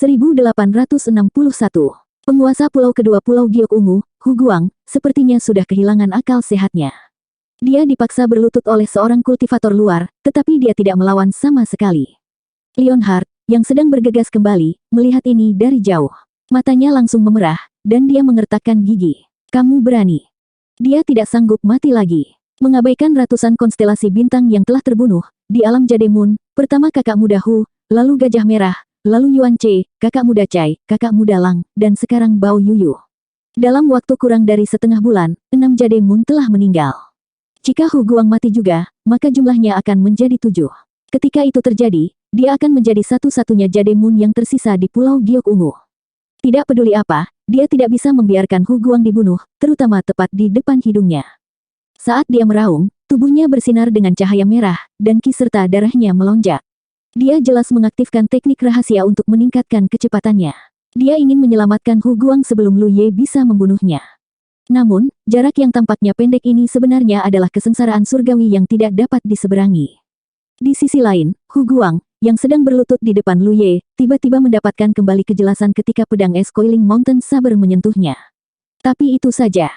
1861. Penguasa pulau kedua Pulau Giok Ungu, Hu Guang, sepertinya sudah kehilangan akal sehatnya. Dia dipaksa berlutut oleh seorang kultivator luar, tetapi dia tidak melawan sama sekali. Leonhard, yang sedang bergegas kembali, melihat ini dari jauh. Matanya langsung memerah, dan dia mengertakkan gigi. Kamu berani. Dia tidak sanggup mati lagi. Mengabaikan ratusan konstelasi bintang yang telah terbunuh, di alam Jademun, pertama kakak muda Hu, lalu Gajah Merah, lalu Yuan Che, kakak muda Cai, kakak muda Lang, dan sekarang Bao Yuyu. Dalam waktu kurang dari setengah bulan, 6 Jademun telah meninggal. Jika Hu Guang mati juga, maka jumlahnya akan menjadi 7. Ketika itu terjadi, dia akan menjadi satu-satunya Jademun yang tersisa di Pulau Giok Ungu. Tidak peduli apa, dia tidak bisa membiarkan Hu Guang dibunuh, terutama tepat di depan hidungnya. Saat dia meraung, tubuhnya bersinar dengan cahaya merah, dan ki serta darahnya melonjak. Dia jelas mengaktifkan teknik rahasia untuk meningkatkan kecepatannya. Dia ingin menyelamatkan Hu Guang sebelum Lu Ye bisa membunuhnya. Namun, jarak yang tampaknya pendek ini sebenarnya adalah kesengsaraan surgawi yang tidak dapat diseberangi. Di sisi lain, Hu Guang, yang sedang berlutut di depan Lu Ye, tiba-tiba mendapatkan kembali kejelasan ketika pedang es Coiling Mountain Saber menyentuhnya. Tapi itu saja.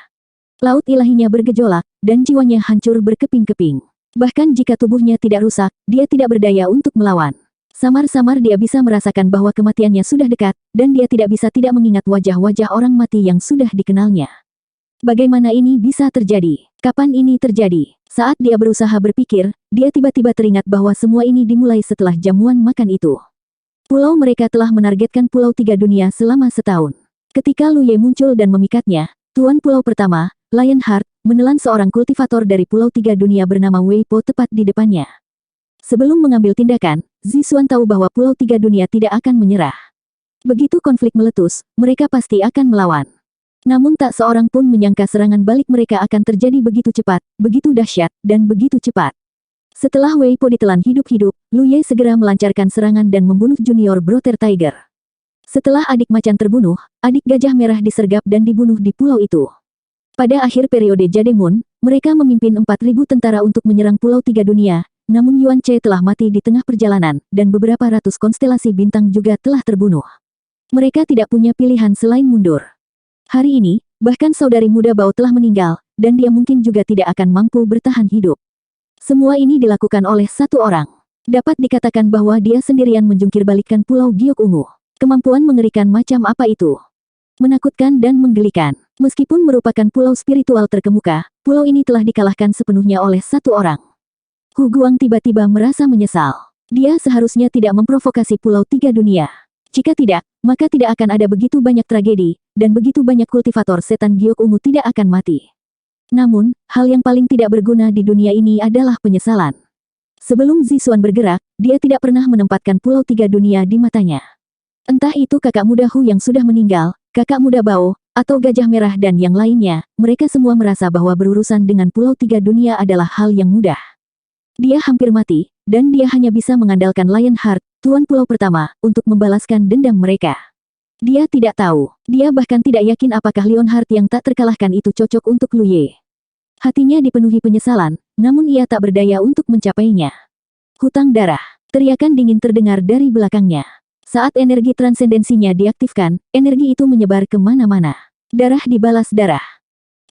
Laut ilahinya bergejolak, dan jiwanya hancur berkeping-keping. Bahkan jika tubuhnya tidak rusak, dia tidak berdaya untuk melawan. Samar-samar dia bisa merasakan bahwa kematiannya sudah dekat, dan dia tidak bisa tidak mengingat wajah-wajah orang mati yang sudah dikenalnya. Bagaimana ini bisa terjadi? Kapan ini terjadi? Saat dia berusaha berpikir, dia tiba-tiba teringat bahwa semua ini dimulai setelah jamuan makan itu. Pulau mereka telah menargetkan Pulau Tiga Dunia selama setahun. Ketika Lu Ye muncul dan memikatnya, Tuan Pulau pertama, Lionheart, menelan seorang kultivator dari Pulau Tiga Dunia bernama Wei Po tepat di depannya. Sebelum mengambil tindakan, Zixuan tahu bahwa Pulau Tiga Dunia tidak akan menyerah. Begitu konflik meletus, mereka pasti akan melawan. Namun tak seorang pun menyangka serangan balik mereka akan terjadi begitu cepat, begitu dahsyat, dan begitu cepat. Setelah Wei Po ditelan hidup-hidup, Lu Ye segera melancarkan serangan dan membunuh junior Brother Tiger. Setelah adik macan terbunuh, adik gajah merah disergap dan dibunuh di pulau itu. Pada akhir periode Jademun, mereka memimpin 4.000 tentara untuk menyerang Pulau Tiga Dunia, namun Yuan Che telah mati di tengah perjalanan, dan beberapa ratus konstelasi bintang juga telah terbunuh. Mereka tidak punya pilihan selain mundur. Hari ini, bahkan saudari muda Bao telah meninggal, dan dia mungkin juga tidak akan mampu bertahan hidup. Semua ini dilakukan oleh satu orang. Dapat dikatakan bahwa dia sendirian menjungkirbalikkan Pulau Giok Ungu. Kemampuan mengerikan macam apa itu? Menakutkan dan menggelikan. Meskipun merupakan pulau spiritual terkemuka, pulau ini telah dikalahkan sepenuhnya oleh satu orang. Hu Guang tiba-tiba merasa menyesal. Dia seharusnya tidak memprovokasi Pulau Tiga Dunia. Jika tidak, maka tidak akan ada begitu banyak tragedi, dan begitu banyak kultivator setan Giok Ungu tidak akan mati. Namun, hal yang paling tidak berguna di dunia ini adalah penyesalan. Sebelum Zixuan bergerak, dia tidak pernah menempatkan Pulau Tiga Dunia di matanya. Entah itu kakak muda Hu yang sudah meninggal, kakak muda Bao, atau Gajah Merah dan yang lainnya, mereka semua merasa bahwa berurusan dengan Pulau Tiga Dunia adalah hal yang mudah. Dia hampir mati, dan dia hanya bisa mengandalkan Lionheart, Tuan Pulau pertama, untuk membalaskan dendam mereka. Dia tidak tahu, dia bahkan tidak yakin apakah Lionheart yang tak terkalahkan itu cocok untuk Lu Ye. Hatinya dipenuhi penyesalan, namun ia tak berdaya untuk mencapainya. Hutang darah, teriakan dingin terdengar dari belakangnya. Saat energi transendensinya diaktifkan, energi itu menyebar kemana-mana. Darah dibalas darah.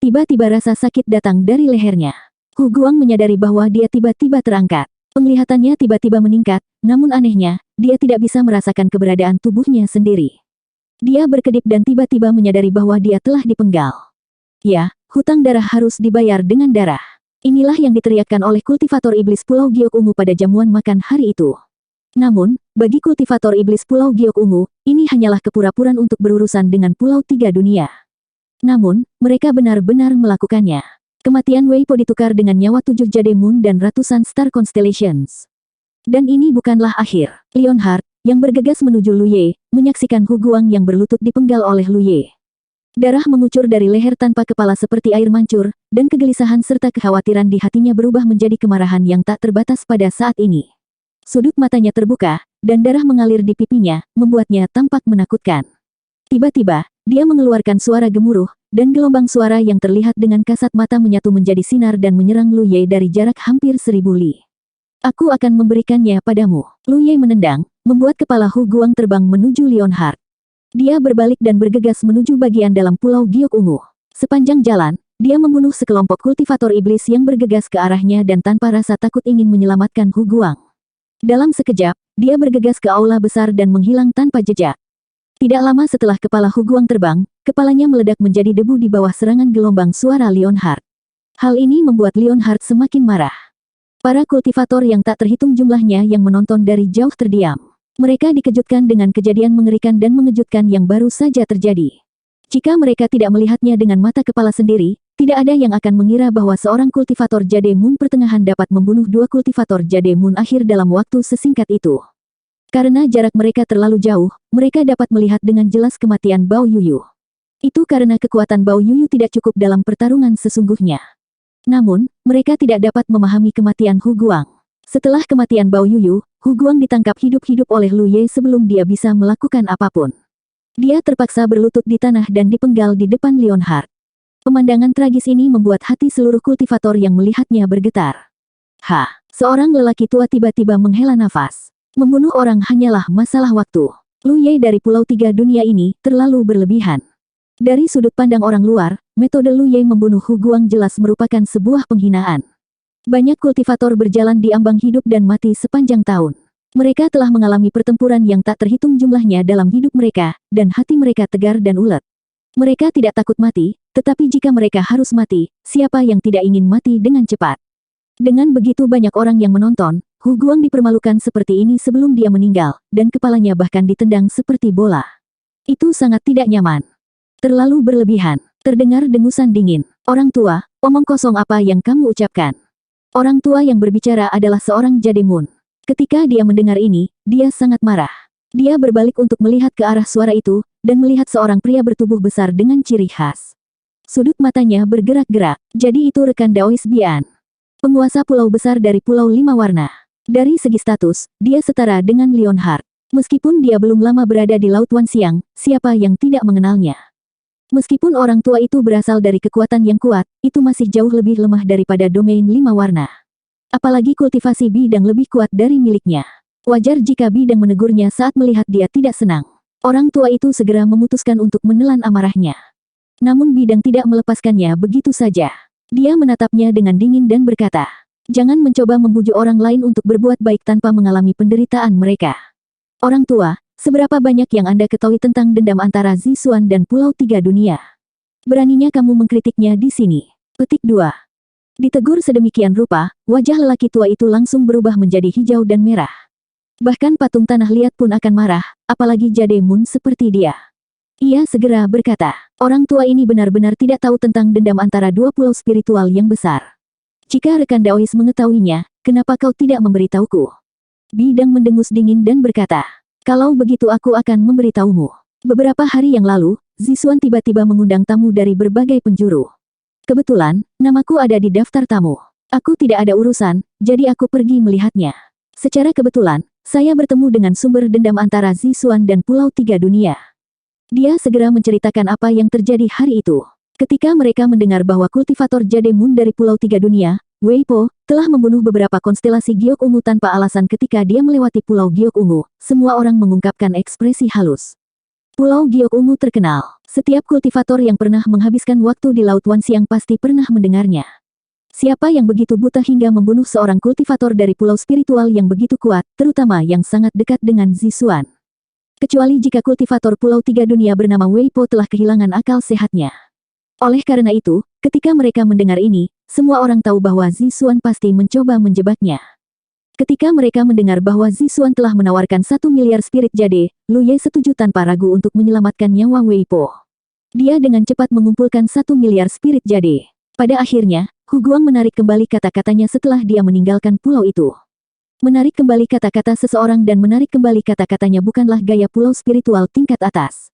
Tiba-tiba rasa sakit datang dari lehernya. Hu Guang menyadari bahwa dia tiba-tiba terangkat. Penglihatannya tiba-tiba meningkat, namun anehnya, dia tidak bisa merasakan keberadaan tubuhnya sendiri. Dia berkedip dan tiba-tiba menyadari bahwa dia telah dipenggal. Ya, hutang darah harus dibayar dengan darah. Inilah yang diteriakkan oleh kultivator iblis Pulau Giok Ungu pada jamuan makan hari itu. Namun, bagi kultivator iblis Pulau Giok Ungu, ini hanyalah kepura-puraan untuk berurusan dengan Pulau Tiga Dunia. Namun, mereka benar-benar melakukannya. Kematian Wei Po ditukar dengan nyawa 7 Jademun dan ratusan Star Constellations. Dan ini bukanlah akhir. Lionheart, yang bergegas menuju Lu Ye, menyaksikan Hu Guang yang berlutut dipenggal oleh Lu Ye. Darah mengucur dari leher tanpa kepala seperti air mancur, dan kegelisahan serta kekhawatiran di hatinya berubah menjadi kemarahan yang tak terbatas pada saat ini. Sudut matanya terbuka, dan darah mengalir di pipinya, membuatnya tampak menakutkan. Tiba-tiba, dia mengeluarkan suara gemuruh, dan gelombang suara yang terlihat dengan kasat mata menyatu menjadi sinar dan menyerang Lu Ye dari jarak hampir 1000 li. Aku akan memberikannya padamu. Lu Ye menendang, membuat kepala Hu Guang terbang menuju Lionheart. Dia berbalik dan bergegas menuju bagian dalam Pulau Giok Ungu. Sepanjang jalan, dia membunuh sekelompok kultivator iblis yang bergegas ke arahnya dan tanpa rasa takut ingin menyelamatkan Hu Guang. Dalam sekejap, dia bergegas ke aula besar dan menghilang tanpa jejak. Tidak lama setelah kepala Hu Guang terbang, kepalanya meledak menjadi debu di bawah serangan gelombang suara Lionheart. Hal ini membuat Lionheart semakin marah. Para kultivator yang tak terhitung jumlahnya yang menonton dari jauh terdiam. Mereka dikejutkan dengan kejadian mengerikan dan mengejutkan yang baru saja terjadi. Jika mereka tidak melihatnya dengan mata kepala sendiri, tidak ada yang akan mengira bahwa seorang kultivator Jade Moon pertengahan dapat membunuh dua kultivator Jade Moon akhir dalam waktu sesingkat itu. Karena jarak mereka terlalu jauh, mereka dapat melihat dengan jelas kematian Bao Yuyu. Itu karena kekuatan Bao Yuyu tidak cukup dalam pertarungan sesungguhnya. Namun, mereka tidak dapat memahami kematian Hu Guang. Setelah kematian Bao Yuyu, Hu Guang ditangkap hidup-hidup oleh Lu Ye sebelum dia bisa melakukan apapun. Dia terpaksa berlutut di tanah dan dipenggal di depan Lionheart. Pemandangan tragis ini membuat hati seluruh kultivator yang melihatnya bergetar. Seorang lelaki tua tiba-tiba menghela nafas. Membunuh orang hanyalah masalah waktu. Lu Ye dari Pulau Tiga Dunia ini terlalu berlebihan. Dari sudut pandang orang luar, metode Lu Ye membunuh Hu Guang jelas merupakan sebuah penghinaan. Banyak kultivator berjalan di ambang hidup dan mati sepanjang tahun. Mereka telah mengalami pertempuran yang tak terhitung jumlahnya dalam hidup mereka, dan hati mereka tegar dan ulet. Mereka tidak takut mati, tetapi jika mereka harus mati, siapa yang tidak ingin mati dengan cepat? Dengan begitu banyak orang yang menonton, Hu Guang dipermalukan seperti ini sebelum dia meninggal, dan kepalanya bahkan ditendang seperti bola. Itu sangat tidak nyaman. Terlalu berlebihan. Terdengar dengusan dingin. Orang tua, omong kosong apa yang kamu ucapkan? Orang tua yang berbicara adalah seorang Jade Moon. Ketika dia mendengar ini, dia sangat marah. Dia berbalik untuk melihat ke arah suara itu, dan melihat seorang pria bertubuh besar dengan ciri khas. Sudut matanya bergerak-gerak, jadi itu rekan Daois Bian. Penguasa pulau besar dari Pulau Lima Warna. Dari segi status, dia setara dengan Lionheart. Meskipun dia belum lama berada di Laut Wan Xiang, siapa yang tidak mengenalnya? Meskipun orang tua itu berasal dari kekuatan yang kuat, itu masih jauh lebih lemah daripada domain lima warna. Apalagi kultivasi bidang lebih kuat dari miliknya. Wajar jika bidang menegurnya saat melihat dia tidak senang. Orang tua itu segera memutuskan untuk menelan amarahnya. Namun bidang tidak melepaskannya begitu saja. Dia menatapnya dengan dingin dan berkata, "Jangan mencoba membujuk orang lain untuk berbuat baik tanpa mengalami penderitaan mereka. Orang tua, seberapa banyak yang Anda ketahui tentang dendam antara Zisuan dan Pulau Tiga Dunia? Beraninya kamu mengkritiknya di sini." Petik 2. Ditegur sedemikian rupa, wajah lelaki tua itu langsung berubah menjadi hijau dan merah. Bahkan patung tanah liat pun akan marah, apalagi Jade Moon seperti dia. Ia segera berkata, orang tua ini benar-benar tidak tahu tentang dendam antara dua pulau spiritual yang besar. Jika rekan Daois mengetahuinya, kenapa kau tidak memberitahuku? Bidang mendengus dingin dan berkata, kalau begitu aku akan memberitahumu. Beberapa hari yang lalu, Zisuan tiba-tiba mengundang tamu dari berbagai penjuru. Kebetulan, namaku ada di daftar tamu. Aku tidak ada urusan, jadi aku pergi melihatnya. Secara kebetulan, saya bertemu dengan sumber dendam antara Zisuan dan Pulau Tiga Dunia. Dia segera menceritakan apa yang terjadi hari itu. Ketika mereka mendengar bahwa kultivator Jade Moon dari Pulau Tiga Dunia, Wei Po, telah membunuh beberapa konstelasi Giok Ungu tanpa alasan ketika dia melewati Pulau Giok Ungu, semua orang mengungkapkan ekspresi halus. Pulau Giok Ungu terkenal. Setiap kultivator yang pernah menghabiskan waktu di Laut Wan Xiang pasti pernah mendengarnya. Siapa yang begitu buta hingga membunuh seorang kultivator dari pulau spiritual yang begitu kuat, terutama yang sangat dekat dengan Zisuan? Kecuali jika kultivator Pulau Tiga Dunia bernama Wei Po telah kehilangan akal sehatnya. Oleh karena itu, ketika mereka mendengar ini, semua orang tahu bahwa Zisuan pasti mencoba menjebaknya. Ketika mereka mendengar bahwa Zisuan telah menawarkan 1 miliar spirit jade, Lu Ye setuju tanpa ragu untuk menyelamatkan nyawa Wei Po. Dia dengan cepat mengumpulkan 1 miliar spirit jade. Pada akhirnya, Hu Guang menarik kembali kata-katanya setelah dia meninggalkan pulau itu. Menarik kembali kata-kata seseorang dan menarik kembali kata-katanya bukanlah gaya pulau spiritual tingkat atas.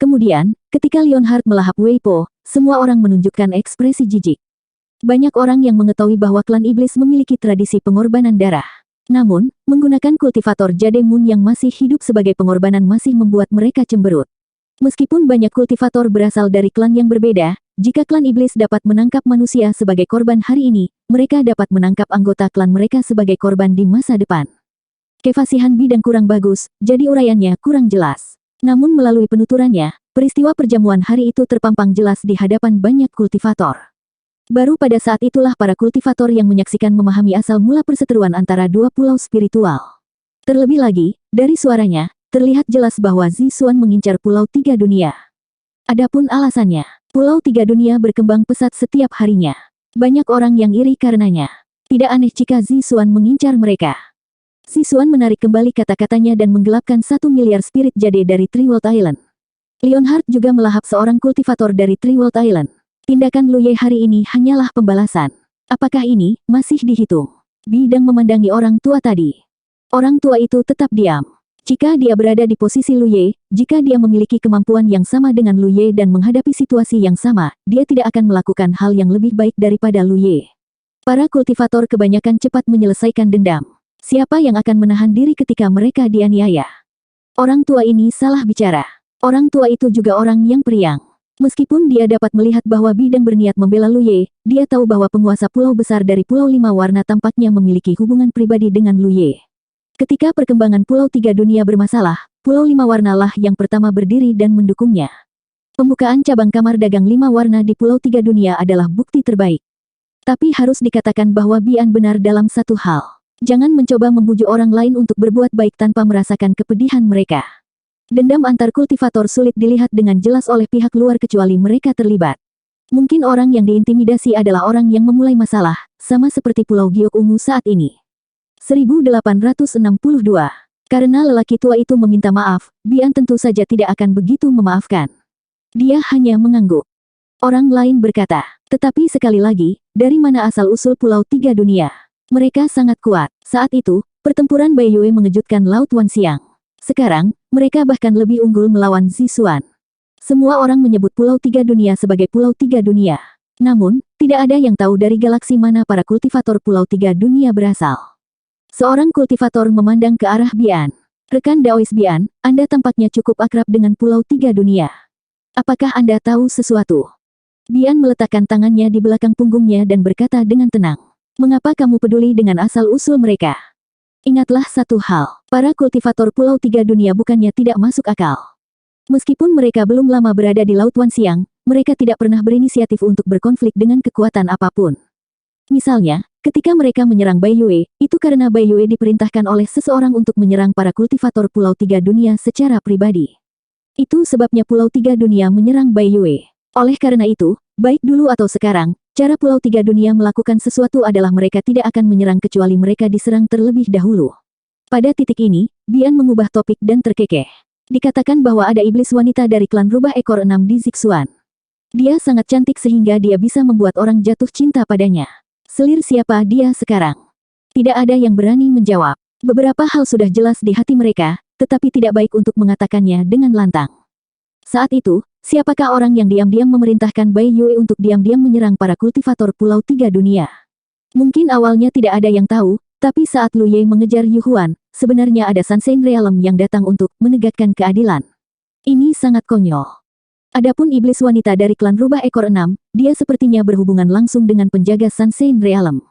Kemudian, ketika Lionheart melahap Wei Po, semua orang menunjukkan ekspresi jijik. Banyak orang yang mengetahui bahwa klan iblis memiliki tradisi pengorbanan darah. Namun, menggunakan kultivator Jade Moon yang masih hidup sebagai pengorbanan masih membuat mereka cemberut. Meskipun banyak kultivator berasal dari klan yang berbeda, jika klan iblis dapat menangkap manusia sebagai korban hari ini, mereka dapat menangkap anggota klan mereka sebagai korban di masa depan. Kefasihan bidang kurang bagus, jadi uraiannya kurang jelas. Namun melalui penuturannya, peristiwa perjamuan hari itu terpampang jelas di hadapan banyak kultivator. Baru pada saat itulah para kultivator yang menyaksikan memahami asal mula perseteruan antara dua pulau spiritual. Terlebih lagi, dari suaranya, terlihat jelas bahwa Zixuan mengincar Pulau Tiga Dunia. Adapun alasannya, Pulau Tiga Dunia berkembang pesat setiap harinya. Banyak orang yang iri karenanya. Tidak aneh jika Zixuan mengincar mereka. Zixuan menarik kembali kata-katanya dan menggelapkan 1 miliar spirit jade dari Triworld Island. Leonhard juga melahap seorang kultivator dari Triworld Island. Tindakan Luye hari ini hanyalah pembalasan. Apakah ini masih dihitung? Bidang memandangi orang tua tadi. Orang tua itu tetap diam. Jika dia berada di posisi Luye, jika dia memiliki kemampuan yang sama dengan Luye dan menghadapi situasi yang sama, dia tidak akan melakukan hal yang lebih baik daripada Luye. Para kultivator kebanyakan cepat menyelesaikan dendam. Siapa yang akan menahan diri ketika mereka dianiaya? Orang tua ini salah bicara. Orang tua itu juga orang yang periang. Meskipun dia dapat melihat bahwa Bidang berniat membela Luye, dia tahu bahwa penguasa pulau besar dari Pulau Lima Warna tampaknya memiliki hubungan pribadi dengan Luye. Ketika perkembangan Pulau Tiga Dunia bermasalah, Pulau Lima Warna lah yang pertama berdiri dan mendukungnya. Pembukaan cabang kamar dagang Lima Warna di Pulau Tiga Dunia adalah bukti terbaik. Tapi harus dikatakan bahwa Bian benar dalam satu hal. Jangan mencoba membujuk orang lain untuk berbuat baik tanpa merasakan kepedihan mereka. Dendam antar kultivator sulit dilihat dengan jelas oleh pihak luar kecuali mereka terlibat. Mungkin orang yang diintimidasi adalah orang yang memulai masalah, sama seperti Pulau Giok Ungu saat ini. 1862. Karena lelaki tua itu meminta maaf, Bian tentu saja tidak akan begitu memaafkan. Dia hanya mengangguk. Orang lain berkata, tetapi sekali lagi, dari mana asal-usul Pulau Tiga Dunia? Mereka sangat kuat. Saat itu, pertempuran Baiyue mengejutkan Laut Wan Xiang. Sekarang, mereka bahkan lebih unggul melawan Zixuan. Semua orang menyebut Pulau Tiga Dunia sebagai Pulau Tiga Dunia. Namun, tidak ada yang tahu dari galaksi mana para kultivator Pulau Tiga Dunia berasal. Seorang kultivator memandang ke arah Bian. Rekan Daois Bian, Anda tampaknya cukup akrab dengan Pulau Tiga Dunia. Apakah Anda tahu sesuatu? Bian meletakkan tangannya di belakang punggungnya dan berkata dengan tenang. Mengapa kamu peduli dengan asal-usul mereka? Ingatlah satu hal, para kultivator Pulau Tiga Dunia bukannya tidak masuk akal. Meskipun mereka belum lama berada di Laut Wan Xiang, mereka tidak pernah berinisiatif untuk berkonflik dengan kekuatan apapun. Misalnya, ketika mereka menyerang Baiyue, itu karena Baiyue diperintahkan oleh seseorang untuk menyerang para kultivator Pulau Tiga Dunia secara pribadi. Itu sebabnya Pulau Tiga Dunia menyerang Baiyue. Oleh karena itu, baik dulu atau sekarang, cara Pulau Tiga Dunia melakukan sesuatu adalah mereka tidak akan menyerang kecuali mereka diserang terlebih dahulu. Pada titik ini, Bian mengubah topik dan terkekeh. Dikatakan bahwa ada iblis wanita dari klan rubah ekor 6 di Zixuan. Dia sangat cantik sehingga dia bisa membuat orang jatuh cinta padanya. Selir siapa dia sekarang? Tidak ada yang berani menjawab. Beberapa hal sudah jelas di hati mereka, tetapi tidak baik untuk mengatakannya dengan lantang. Saat itu, siapakah orang yang diam-diam memerintahkan Baiyue untuk diam-diam menyerang para kultivator Pulau Tiga Dunia? Mungkin awalnya tidak ada yang tahu, tapi saat Lu Ye mengejar Yu Huan, sebenarnya ada Sunshine Realm yang datang untuk menegakkan keadilan. Ini sangat konyol. Adapun iblis wanita dari klan rubah ekor 6, dia sepertinya berhubungan langsung dengan penjaga Sunshine Realm.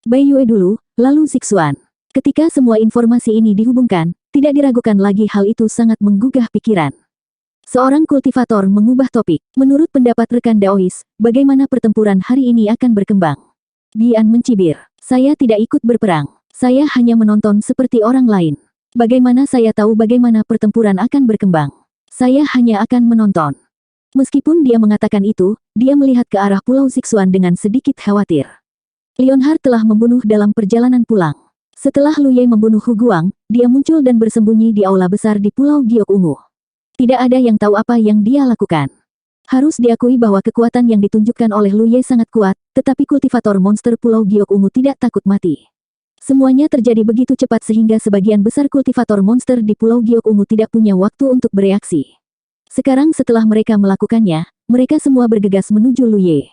Baiyue dulu, lalu Zixuan. Ketika semua informasi ini dihubungkan, tidak diragukan lagi hal itu sangat menggugah pikiran. Seorang kultivator mengubah topik. Menurut pendapat rekan Daois, bagaimana pertempuran hari ini akan berkembang? Bian mencibir. Saya tidak ikut berperang. Saya hanya menonton seperti orang lain. Bagaimana saya tahu bagaimana pertempuran akan berkembang? Saya hanya akan menonton. Meskipun dia mengatakan itu, dia melihat ke arah Pulau Zixuan dengan sedikit khawatir. Leonhard telah membunuh dalam perjalanan pulang. Setelah Lu Ye membunuh Hu Guang, dia muncul dan bersembunyi di aula besar di Pulau Giok Ungu. Tidak ada yang tahu apa yang dia lakukan. Harus diakui bahwa kekuatan yang ditunjukkan oleh Lu Ye sangat kuat, tetapi kultivator monster Pulau Giok Ungu tidak takut mati. Semuanya terjadi begitu cepat sehingga sebagian besar kultivator monster di Pulau Giok Ungu tidak punya waktu untuk bereaksi. Sekarang setelah mereka melakukannya, mereka semua bergegas menuju Lu Ye.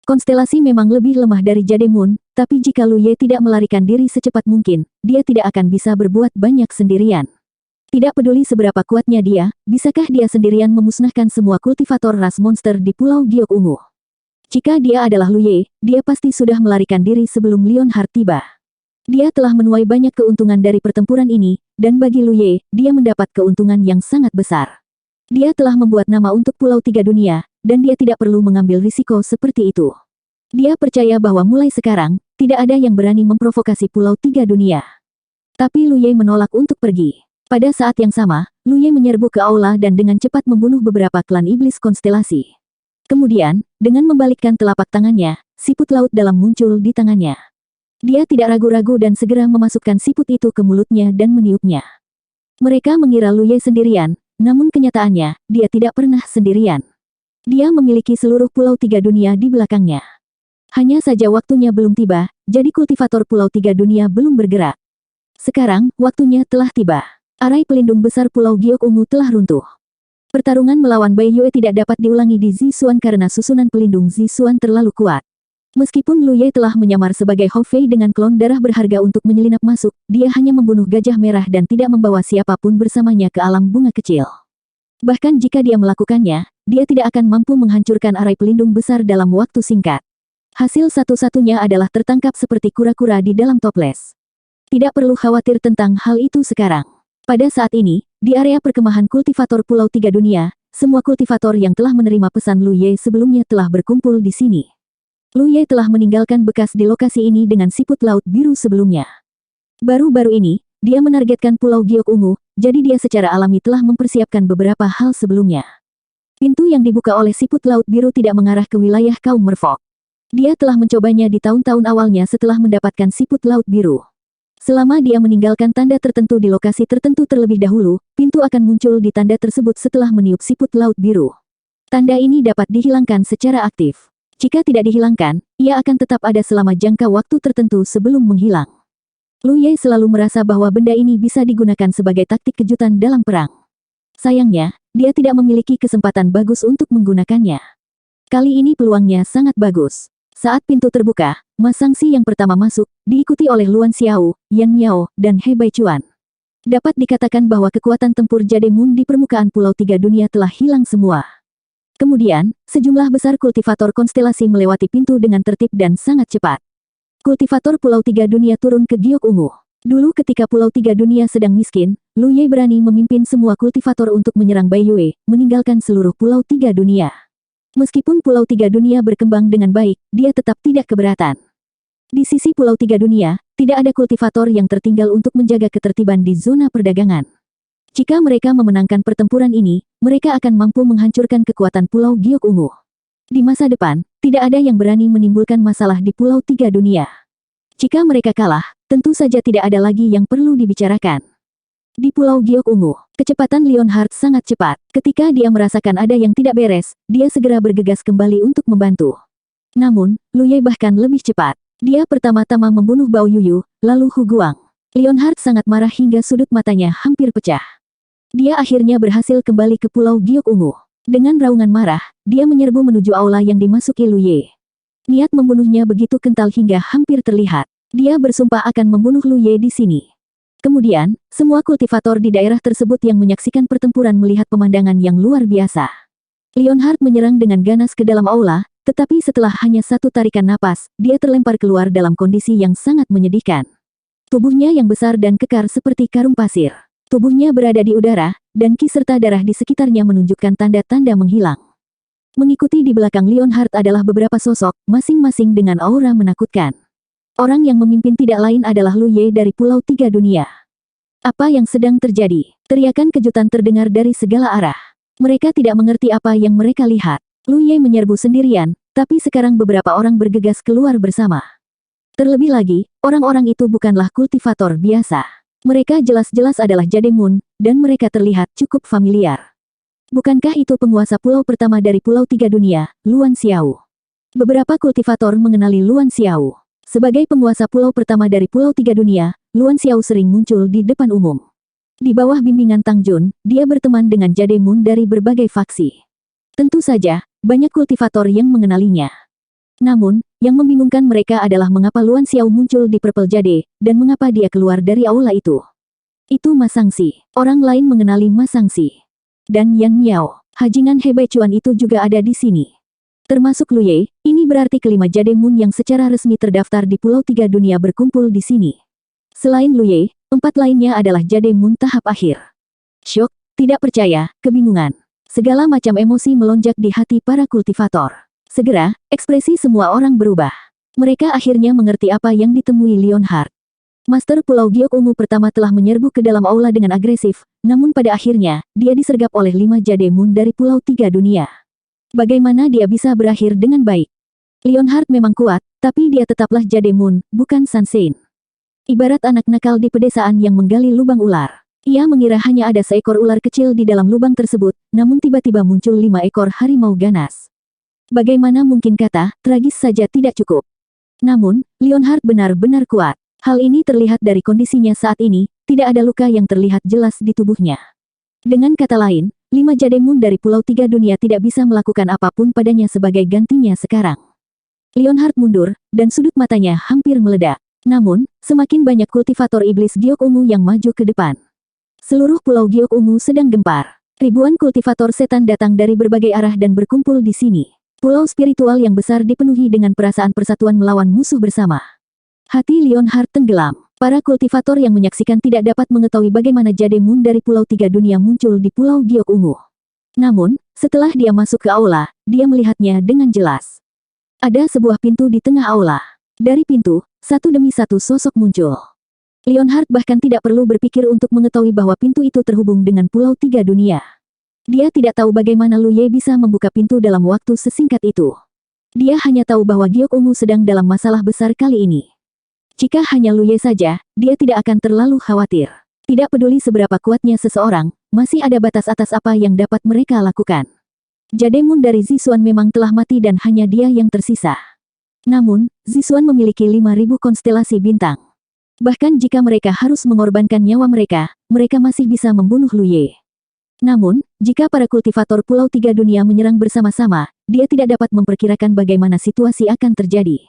Konstelasi memang lebih lemah dari Jade Moon, tapi jika Lu Ye tidak melarikan diri secepat mungkin, dia tidak akan bisa berbuat banyak sendirian. Tidak peduli seberapa kuatnya dia, bisakah dia sendirian memusnahkan semua kultivator ras monster di Pulau Giok Ungu? Jika dia adalah Lu Ye, dia pasti sudah melarikan diri sebelum Leonhard tiba. Dia telah menuai banyak keuntungan dari pertempuran ini, dan bagi Lu Ye, dia mendapat keuntungan yang sangat besar. Dia telah membuat nama untuk Pulau Tiga Dunia, dan dia tidak perlu mengambil risiko seperti itu. Dia percaya bahwa mulai sekarang, tidak ada yang berani memprovokasi Pulau Tiga Dunia. Tapi Lu Ye menolak untuk pergi. Pada saat yang sama, Lu Ye menyerbu ke aula dan dengan cepat membunuh beberapa klan iblis konstelasi. Kemudian, dengan membalikkan telapak tangannya, siput laut dalam muncul di tangannya. Dia tidak ragu-ragu dan segera memasukkan siput itu ke mulutnya dan meniupnya. Mereka mengira Lu Ye sendirian, namun kenyataannya, dia tidak pernah sendirian. Dia memiliki seluruh Pulau Tiga Dunia di belakangnya. Hanya saja waktunya belum tiba, jadi kultivator Pulau Tiga Dunia belum bergerak. Sekarang, waktunya telah tiba. Arai pelindung besar Pulau Giok Ungu telah runtuh. Pertarungan melawan Bai Yue tidak dapat diulangi di Zixuan karena susunan pelindung Zixuan terlalu kuat. Meskipun Lu Ye telah menyamar sebagai Hou Fei dengan klon darah berharga untuk menyelinap masuk, dia hanya membunuh gajah merah dan tidak membawa siapapun bersamanya ke alam bunga kecil. Bahkan jika dia melakukannya, dia tidak akan mampu menghancurkan arai pelindung besar dalam waktu singkat. Hasil satu-satunya adalah tertangkap seperti kura-kura di dalam toples. Tidak perlu khawatir tentang hal itu sekarang. Pada saat ini, di area perkemahan kultivator Pulau Tiga Dunia, semua kultivator yang telah menerima pesan Lu Ye sebelumnya telah berkumpul di sini. Lu Ye telah meninggalkan bekas di lokasi ini dengan siput laut biru sebelumnya. Baru-baru ini, dia menargetkan Pulau Giok Ungu, jadi dia secara alami telah mempersiapkan beberapa hal sebelumnya. Pintu yang dibuka oleh siput laut biru tidak mengarah ke wilayah kaum merfolk. Dia telah mencobanya di tahun-tahun awalnya setelah mendapatkan siput laut biru. Selama dia meninggalkan tanda tertentu di lokasi tertentu terlebih dahulu, pintu akan muncul di tanda tersebut setelah meniup siput laut biru. Tanda ini dapat dihilangkan secara aktif. Jika tidak dihilangkan, ia akan tetap ada selama jangka waktu tertentu sebelum menghilang. Lu Ye selalu merasa bahwa benda ini bisa digunakan sebagai taktik kejutan dalam perang. Sayangnya, dia tidak memiliki kesempatan bagus untuk menggunakannya. Kali ini peluangnya sangat bagus. Saat pintu terbuka, Ma Sangxi yang pertama masuk, diikuti oleh Luan Xiao, Yan Miao, dan He Baichuan. Dapat dikatakan bahwa kekuatan tempur Jade Moon di permukaan Pulau Tiga Dunia telah hilang semua. Kemudian, sejumlah besar kultivator konstelasi melewati pintu dengan tertib dan sangat cepat. Kultivator Pulau Tiga Dunia turun ke Giok Ungu. Dulu ketika Pulau Tiga Dunia sedang miskin, Lu Ye berani memimpin semua kultivator untuk menyerang Bai Yue, meninggalkan seluruh Pulau Tiga Dunia. Meskipun Pulau Tiga Dunia berkembang dengan baik, dia tetap tidak keberatan. Di sisi Pulau Tiga Dunia, tidak ada kultivator yang tertinggal untuk menjaga ketertiban di zona perdagangan. Jika mereka memenangkan pertempuran ini, mereka akan mampu menghancurkan kekuatan Pulau Giok Ungu. Di masa depan, tidak ada yang berani menimbulkan masalah di Pulau Tiga Dunia. Jika mereka kalah, tentu saja tidak ada lagi yang perlu dibicarakan. Di Pulau Giok Ungu, kecepatan Leonhard sangat cepat. Ketika dia merasakan ada yang tidak beres, dia segera bergegas kembali untuk membantu. Namun, Lu Ye bahkan lebih cepat. Dia pertama-tama membunuh Bao Yuyu, lalu Hu Guang. Leonhard sangat marah hingga sudut matanya hampir pecah. Dia akhirnya berhasil kembali ke Pulau Giok Ungu. Dengan raungan marah, dia menyerbu menuju aula yang dimasuki Lu Ye. Niat membunuhnya begitu kental hingga hampir terlihat. Dia bersumpah akan membunuh Lu Ye di sini. Kemudian, semua kultivator di daerah tersebut yang menyaksikan pertempuran melihat pemandangan yang luar biasa. Leonhard menyerang dengan ganas ke dalam aula, tetapi setelah hanya satu tarikan napas, dia terlempar keluar dalam kondisi yang sangat menyedihkan. Tubuhnya yang besar dan kekar seperti karung pasir. Tubuhnya berada di udara, dan ki serta darah di sekitarnya menunjukkan tanda-tanda menghilang. Mengikuti di belakang Leonhard adalah beberapa sosok, masing-masing dengan aura menakutkan. Orang yang memimpin tidak lain adalah Lu Ye dari Pulau Tiga Dunia. Apa yang sedang terjadi? Teriakan kejutan terdengar dari segala arah. Mereka tidak mengerti apa yang mereka lihat. Lu Ye menyerbu sendirian, tapi sekarang beberapa orang bergegas keluar bersama. Terlebih lagi, orang-orang itu bukanlah kultivator biasa. Mereka jelas-jelas adalah Jade Moon, dan mereka terlihat cukup familiar. Bukankah itu penguasa pulau pertama dari Pulau Tiga Dunia, Luan Xiao? Beberapa kultivator mengenali Luan Xiao. Sebagai penguasa pulau pertama dari Pulau Tiga Dunia, Luan Xiao sering muncul di depan umum. Di bawah bimbingan Tang Jun, dia berteman dengan Jade Moon dari berbagai faksi. Tentu saja, banyak kultivator yang mengenalinya. Namun, yang membingungkan mereka adalah mengapa Luan Xiao muncul di Purple Jade, dan mengapa dia keluar dari aula itu. Itu Ma Sangxi. Orang lain mengenali Ma Sangxi. Dan Yan Miao. Hajingan He Baichuan itu juga ada di sini. Termasuk Lu Ye, ini berarti kelima Jade Moon yang secara resmi terdaftar di Pulau Tiga Dunia berkumpul di sini. Selain Lu Ye, 4 lainnya adalah Jade Moon tahap akhir. Syok, tidak percaya, kebingungan. Segala macam emosi melonjak di hati para kultivator. Segera, ekspresi semua orang berubah. Mereka akhirnya mengerti apa yang ditemui Leonhard. Master Pulau Giok Ungu pertama telah menyerbu ke dalam aula dengan agresif, namun pada akhirnya, dia disergap oleh 5 Jade Moon dari Pulau Tiga Dunia. Bagaimana dia bisa berakhir dengan baik? Leonhard memang kuat, tapi dia tetaplah Jade Moon, bukan Sansein. Ibarat anak nakal di pedesaan yang menggali lubang ular. Ia mengira hanya ada seekor ular kecil di dalam lubang tersebut, namun tiba-tiba muncul 5 ekor harimau ganas. Bagaimana mungkin kata, tragis saja tidak cukup. Namun, Leonhard benar-benar kuat. Hal ini terlihat dari kondisinya saat ini, tidak ada luka yang terlihat jelas di tubuhnya. Dengan kata lain, 5 Jade Moon dari Pulau Tiga Dunia tidak bisa melakukan apapun padanya sebagai gantinya sekarang. Leonhard mundur, dan sudut matanya hampir meledak. Namun, semakin banyak kultivator iblis Giok Ungu yang maju ke depan. Seluruh Pulau Giok Ungu sedang gempar. Ribuan kultivator setan datang dari berbagai arah dan berkumpul di sini. Pulau spiritual yang besar dipenuhi dengan perasaan persatuan melawan musuh bersama. Hati Leonhard tenggelam. Para kultivator yang menyaksikan tidak dapat mengetahui bagaimana Jade Moon dari Pulau Tiga Dunia muncul di Pulau Giok Ungu. Namun, setelah dia masuk ke aula, dia melihatnya dengan jelas. Ada sebuah pintu di tengah aula. Dari pintu, satu demi satu sosok muncul. Leonhard bahkan tidak perlu berpikir untuk mengetahui bahwa pintu itu terhubung dengan Pulau Tiga Dunia. Dia tidak tahu bagaimana Lu Ye bisa membuka pintu dalam waktu sesingkat itu. Dia hanya tahu bahwa Giok Ungu sedang dalam masalah besar kali ini. Jika hanya Lu Ye saja, dia tidak akan terlalu khawatir. Tidak peduli seberapa kuatnya seseorang, masih ada batas atas apa yang dapat mereka lakukan. Jade Moon dari Zixuan memang telah mati dan hanya dia yang tersisa. Namun, Zixuan memiliki 5.000 konstelasi bintang. Bahkan jika mereka harus mengorbankan nyawa mereka, mereka masih bisa membunuh Lu Ye. Namun, jika para kultivator Pulau Tiga Dunia menyerang bersama-sama, dia tidak dapat memperkirakan bagaimana situasi akan terjadi.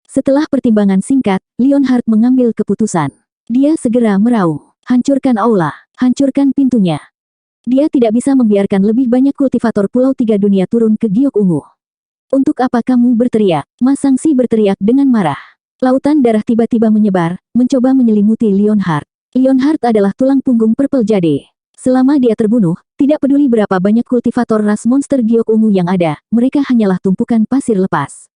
Setelah pertimbangan singkat, Leonhard mengambil keputusan. Dia segera meraung, hancurkan aula, hancurkan pintunya. Dia tidak bisa membiarkan lebih banyak kultivator Pulau Tiga Dunia turun ke Giok Ungu. Untuk apa kamu berteriak? Mas Sangsi berteriak dengan marah. Lautan darah tiba-tiba menyebar, mencoba menyelimuti Leonhard. Leonhard adalah tulang punggung Purple Jade. Selama dia terbunuh, tidak peduli berapa banyak kultivator ras monster Giok Ungu yang ada, mereka hanyalah tumpukan pasir lepas.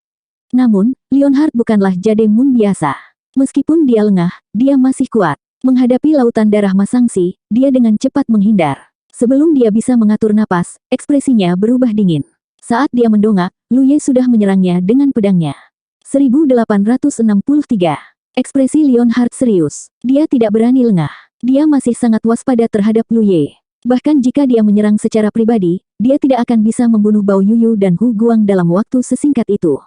Namun, Leonhard bukanlah Jade Moon biasa. Meskipun dia lengah, dia masih kuat. Menghadapi lautan darah Mas Sangsi, dia dengan cepat menghindar. Sebelum dia bisa mengatur napas, ekspresinya berubah dingin. Saat dia mendongak, Lu Ye sudah menyerangnya dengan pedangnya. 1863. Ekspresi Leonhard serius. Dia tidak berani lengah. Dia masih sangat waspada terhadap Lu Ye. Bahkan jika dia menyerang secara pribadi, dia tidak akan bisa membunuh Bao Yuyu dan Hu Guang dalam waktu sesingkat itu.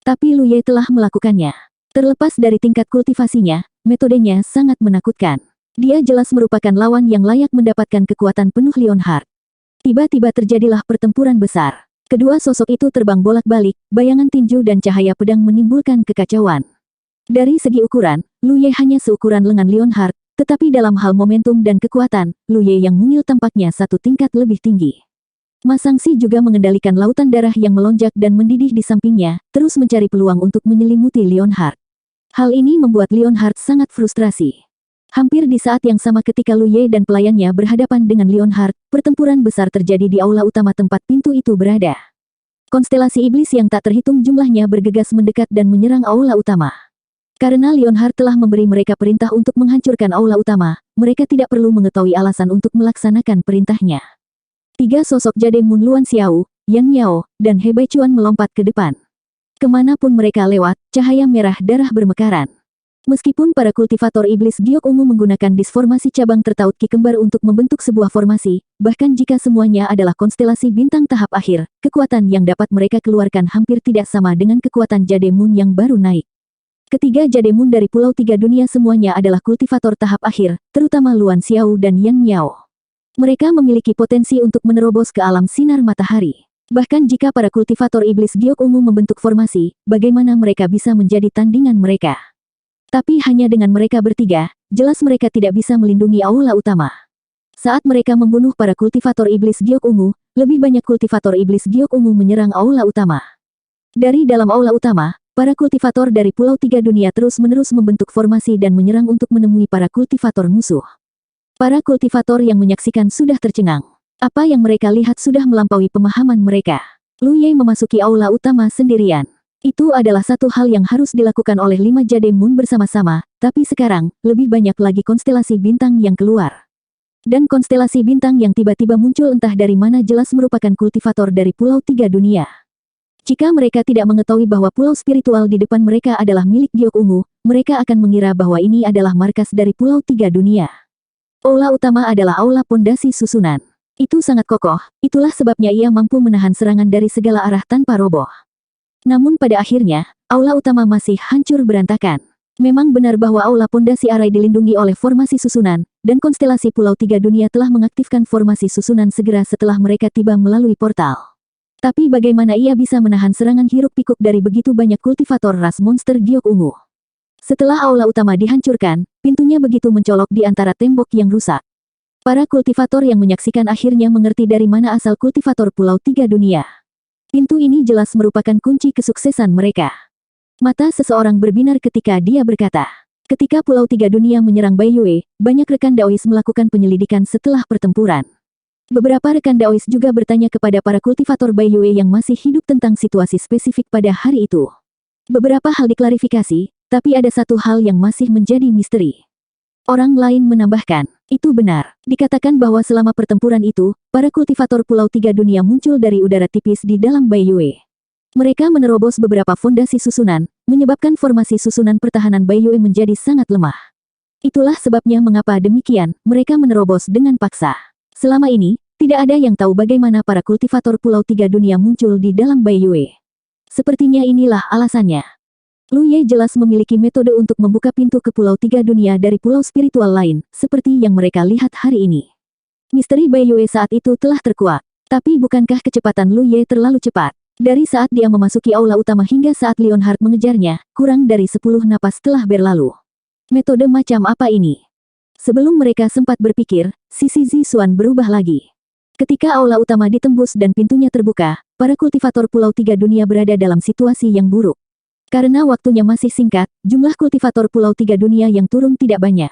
Tapi Lu Ye telah melakukannya. Terlepas dari tingkat kultivasinya, metodenya sangat menakutkan. Dia jelas merupakan lawan yang layak mendapatkan kekuatan penuh Leonhard. Tiba-tiba terjadilah pertempuran besar. Kedua sosok itu terbang bolak-balik, bayangan tinju dan cahaya pedang menimbulkan kekacauan. Dari segi ukuran, Lu Ye hanya seukuran lengan Leonhard, tetapi dalam hal momentum dan kekuatan, Lu Ye yang mungil tampaknya satu tingkat lebih tinggi. Mas Sangsi juga mengendalikan lautan darah yang melonjak dan mendidih di sampingnya, terus mencari peluang untuk menyelimuti Leonhard. Hal ini membuat Leonhard sangat frustrasi. Hampir di saat yang sama ketika Lu Ye dan pelayannya berhadapan dengan Leonhard, pertempuran besar terjadi di aula utama tempat pintu itu berada. Konstelasi iblis yang tak terhitung jumlahnya bergegas mendekat dan menyerang aula utama. Karena Leonhard telah memberi mereka perintah untuk menghancurkan aula utama, mereka tidak perlu mengetahui alasan untuk melaksanakan perintahnya. 3 sosok Jade Moon Luan Xiao, Yan Miao, dan He Baichuan melompat ke depan. Kemanapun mereka lewat, cahaya merah darah bermekaran. Meskipun para kultivator iblis Giok Ungu menggunakan disformasi cabang tertaut Ki Kembar untuk membentuk sebuah formasi, bahkan jika semuanya adalah konstelasi bintang tahap akhir, kekuatan yang dapat mereka keluarkan hampir tidak sama dengan kekuatan Jade Moon yang baru naik. Ketiga Jade Moon dari Pulau Tiga Dunia semuanya adalah kultivator tahap akhir, terutama Luan Xiao dan Yan Miao. Mereka memiliki potensi untuk menerobos ke alam sinar matahari. Bahkan jika para kultivator iblis Giok Ungu membentuk formasi, bagaimana mereka bisa menjadi tandingan mereka? Tapi hanya dengan mereka bertiga, jelas mereka tidak bisa melindungi aula utama. Saat mereka membunuh para kultivator iblis Giok Ungu, lebih banyak kultivator iblis Giok Ungu menyerang aula utama. Dari dalam aula utama, para kultivator dari Pulau Tiga Dunia terus-menerus membentuk formasi dan menyerang untuk menemui para kultivator musuh. Para kultivator yang menyaksikan sudah tercengang. Apa yang mereka lihat sudah melampaui pemahaman mereka. Lu Ye memasuki aula utama sendirian. Itu adalah satu hal yang harus dilakukan oleh 5 Jade Moon bersama-sama, tapi sekarang, lebih banyak lagi konstelasi bintang yang keluar. Dan konstelasi bintang yang tiba-tiba muncul entah dari mana jelas merupakan kultivator dari Pulau Tiga Dunia. Jika mereka tidak mengetahui bahwa pulau spiritual di depan mereka adalah milik Giok Ungu, mereka akan mengira bahwa ini adalah markas dari Pulau Tiga Dunia. Aula utama adalah aula pondasi susunan. Itu sangat kokoh, itulah sebabnya ia mampu menahan serangan dari segala arah tanpa roboh. Namun pada akhirnya, aula utama masih hancur berantakan. Memang benar bahwa aula pondasi arai dilindungi oleh formasi susunan, dan konstelasi Pulau Tiga Dunia telah mengaktifkan formasi susunan segera setelah mereka tiba melalui portal. Tapi bagaimana ia bisa menahan serangan hiruk-pikuk dari begitu banyak kultivator ras monster Giok Ungu? Setelah aula utama dihancurkan, pintunya begitu mencolok di antara tembok yang rusak. Para kultivator yang menyaksikan akhirnya mengerti dari mana asal kultivator Pulau Tiga Dunia. Pintu ini jelas merupakan kunci kesuksesan mereka. Mata seseorang berbinar ketika dia berkata, ketika Pulau Tiga Dunia menyerang Bai Yue, banyak rekan Daois melakukan penyelidikan setelah pertempuran. Beberapa rekan Daois juga bertanya kepada para kultivator Bai Yue yang masih hidup tentang situasi spesifik pada hari itu. Beberapa hal diklarifikasi, tapi ada satu hal yang masih menjadi misteri. Orang lain menambahkan, itu benar. Dikatakan bahwa selama pertempuran itu, para kultivator Pulau Tiga Dunia muncul dari udara tipis di dalam Bai Yue. Mereka menerobos beberapa fondasi susunan, menyebabkan formasi susunan pertahanan Bai Yue menjadi sangat lemah. Itulah sebabnya mengapa demikian, mereka menerobos dengan paksa. Selama ini, tidak ada yang tahu bagaimana para kultivator Pulau Tiga Dunia muncul di dalam Bai Yue. Sepertinya inilah alasannya. Lu Ye jelas memiliki metode untuk membuka pintu ke Pulau Tiga Dunia dari pulau spiritual lain, seperti yang mereka lihat hari ini. Misteri Bai Yue saat itu telah terkuak. Tapi bukankah kecepatan Lu Ye terlalu cepat? Dari saat dia memasuki aula utama hingga saat Leonhard mengejarnya, kurang dari 10 napas telah berlalu. Metode macam apa ini? Sebelum mereka sempat berpikir, sisi Zixuan berubah lagi. Ketika aula utama ditembus dan pintunya terbuka, para kultivator Pulau Tiga Dunia berada dalam situasi yang buruk. Karena waktunya masih singkat, jumlah kultivator Pulau Tiga Dunia yang turun tidak banyak.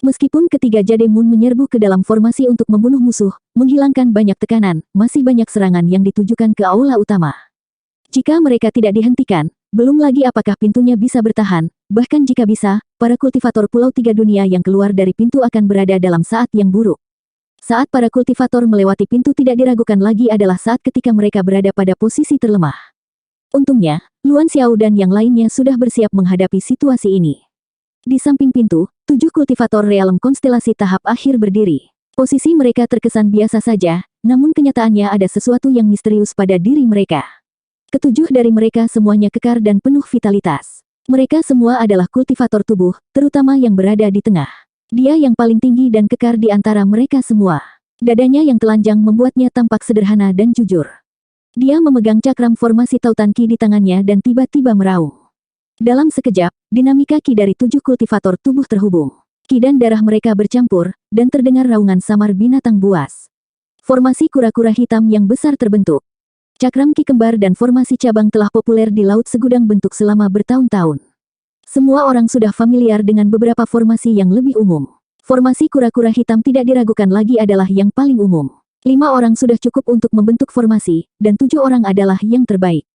Meskipun ketiga Jade Moon menyerbu ke dalam formasi untuk membunuh musuh, menghilangkan banyak tekanan, masih banyak serangan yang ditujukan ke aula utama. Jika mereka tidak dihentikan, belum lagi apakah pintunya bisa bertahan, bahkan jika bisa, para kultivator Pulau Tiga Dunia yang keluar dari pintu akan berada dalam saat yang buruk. Saat para kultivator melewati pintu tidak diragukan lagi adalah saat ketika mereka berada pada posisi terlemah. Untungnya, Luan Xiao dan yang lainnya sudah bersiap menghadapi situasi ini. Di samping pintu, 7 kultivator realem konstelasi tahap akhir berdiri. Posisi mereka terkesan biasa saja, namun kenyataannya ada sesuatu yang misterius pada diri mereka. Ketujuh dari mereka semuanya kekar dan penuh vitalitas. Mereka semua adalah kultivator tubuh, terutama yang berada di tengah. Dia yang paling tinggi dan kekar di antara mereka semua. Dadanya yang telanjang membuatnya tampak sederhana dan jujur. Dia memegang cakram formasi tautan Qi di tangannya dan tiba-tiba meraung. Dalam sekejap, dinamika Qi dari 7 kultivator tubuh terhubung. Qi dan darah mereka bercampur, dan terdengar raungan samar binatang buas. Formasi kura-kura hitam yang besar terbentuk. Cakram Qi kembar dan formasi cabang telah populer di Laut Segudang Bentuk selama bertahun-tahun. Semua orang sudah familiar dengan beberapa formasi yang lebih umum. Formasi kura-kura hitam tidak diragukan lagi adalah yang paling umum. 5 orang sudah cukup untuk membentuk formasi, dan 7 orang adalah yang terbaik.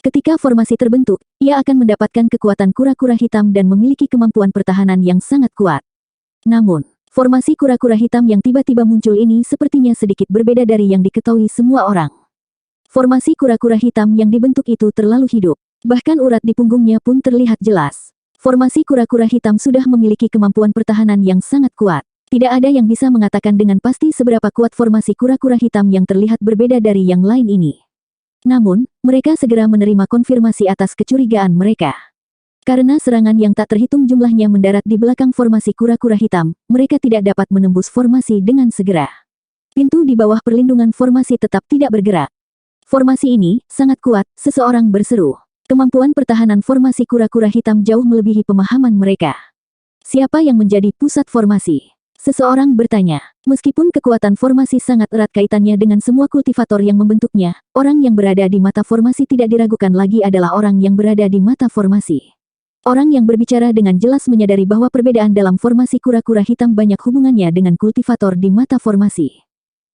Ketika formasi terbentuk, ia akan mendapatkan kekuatan kura-kura hitam dan memiliki kemampuan pertahanan yang sangat kuat. Namun, formasi kura-kura hitam yang tiba-tiba muncul ini sepertinya sedikit berbeda dari yang diketahui semua orang. Formasi kura-kura hitam yang dibentuk itu terlalu hidup. Bahkan urat di punggungnya pun terlihat jelas. Formasi kura-kura hitam sudah memiliki kemampuan pertahanan yang sangat kuat. Tidak ada yang bisa mengatakan dengan pasti seberapa kuat formasi kura-kura hitam yang terlihat berbeda dari yang lain ini. Namun, mereka segera menerima konfirmasi atas kecurigaan mereka. Karena serangan yang tak terhitung jumlahnya mendarat di belakang formasi kura-kura hitam, mereka tidak dapat menembus formasi dengan segera. Pintu di bawah perlindungan formasi tetap tidak bergerak. Formasi ini sangat kuat, seseorang berseru. Kemampuan pertahanan formasi kura-kura hitam jauh melebihi pemahaman mereka. Siapa yang menjadi pusat formasi? Seseorang bertanya. Meskipun kekuatan formasi sangat erat kaitannya dengan semua kultivator yang membentuknya, orang yang berada di mata formasi tidak diragukan lagi adalah orang yang berada di mata formasi. Orang yang berbicara dengan jelas menyadari bahwa perbedaan dalam formasi kura-kura hitam banyak hubungannya dengan kultivator di mata formasi.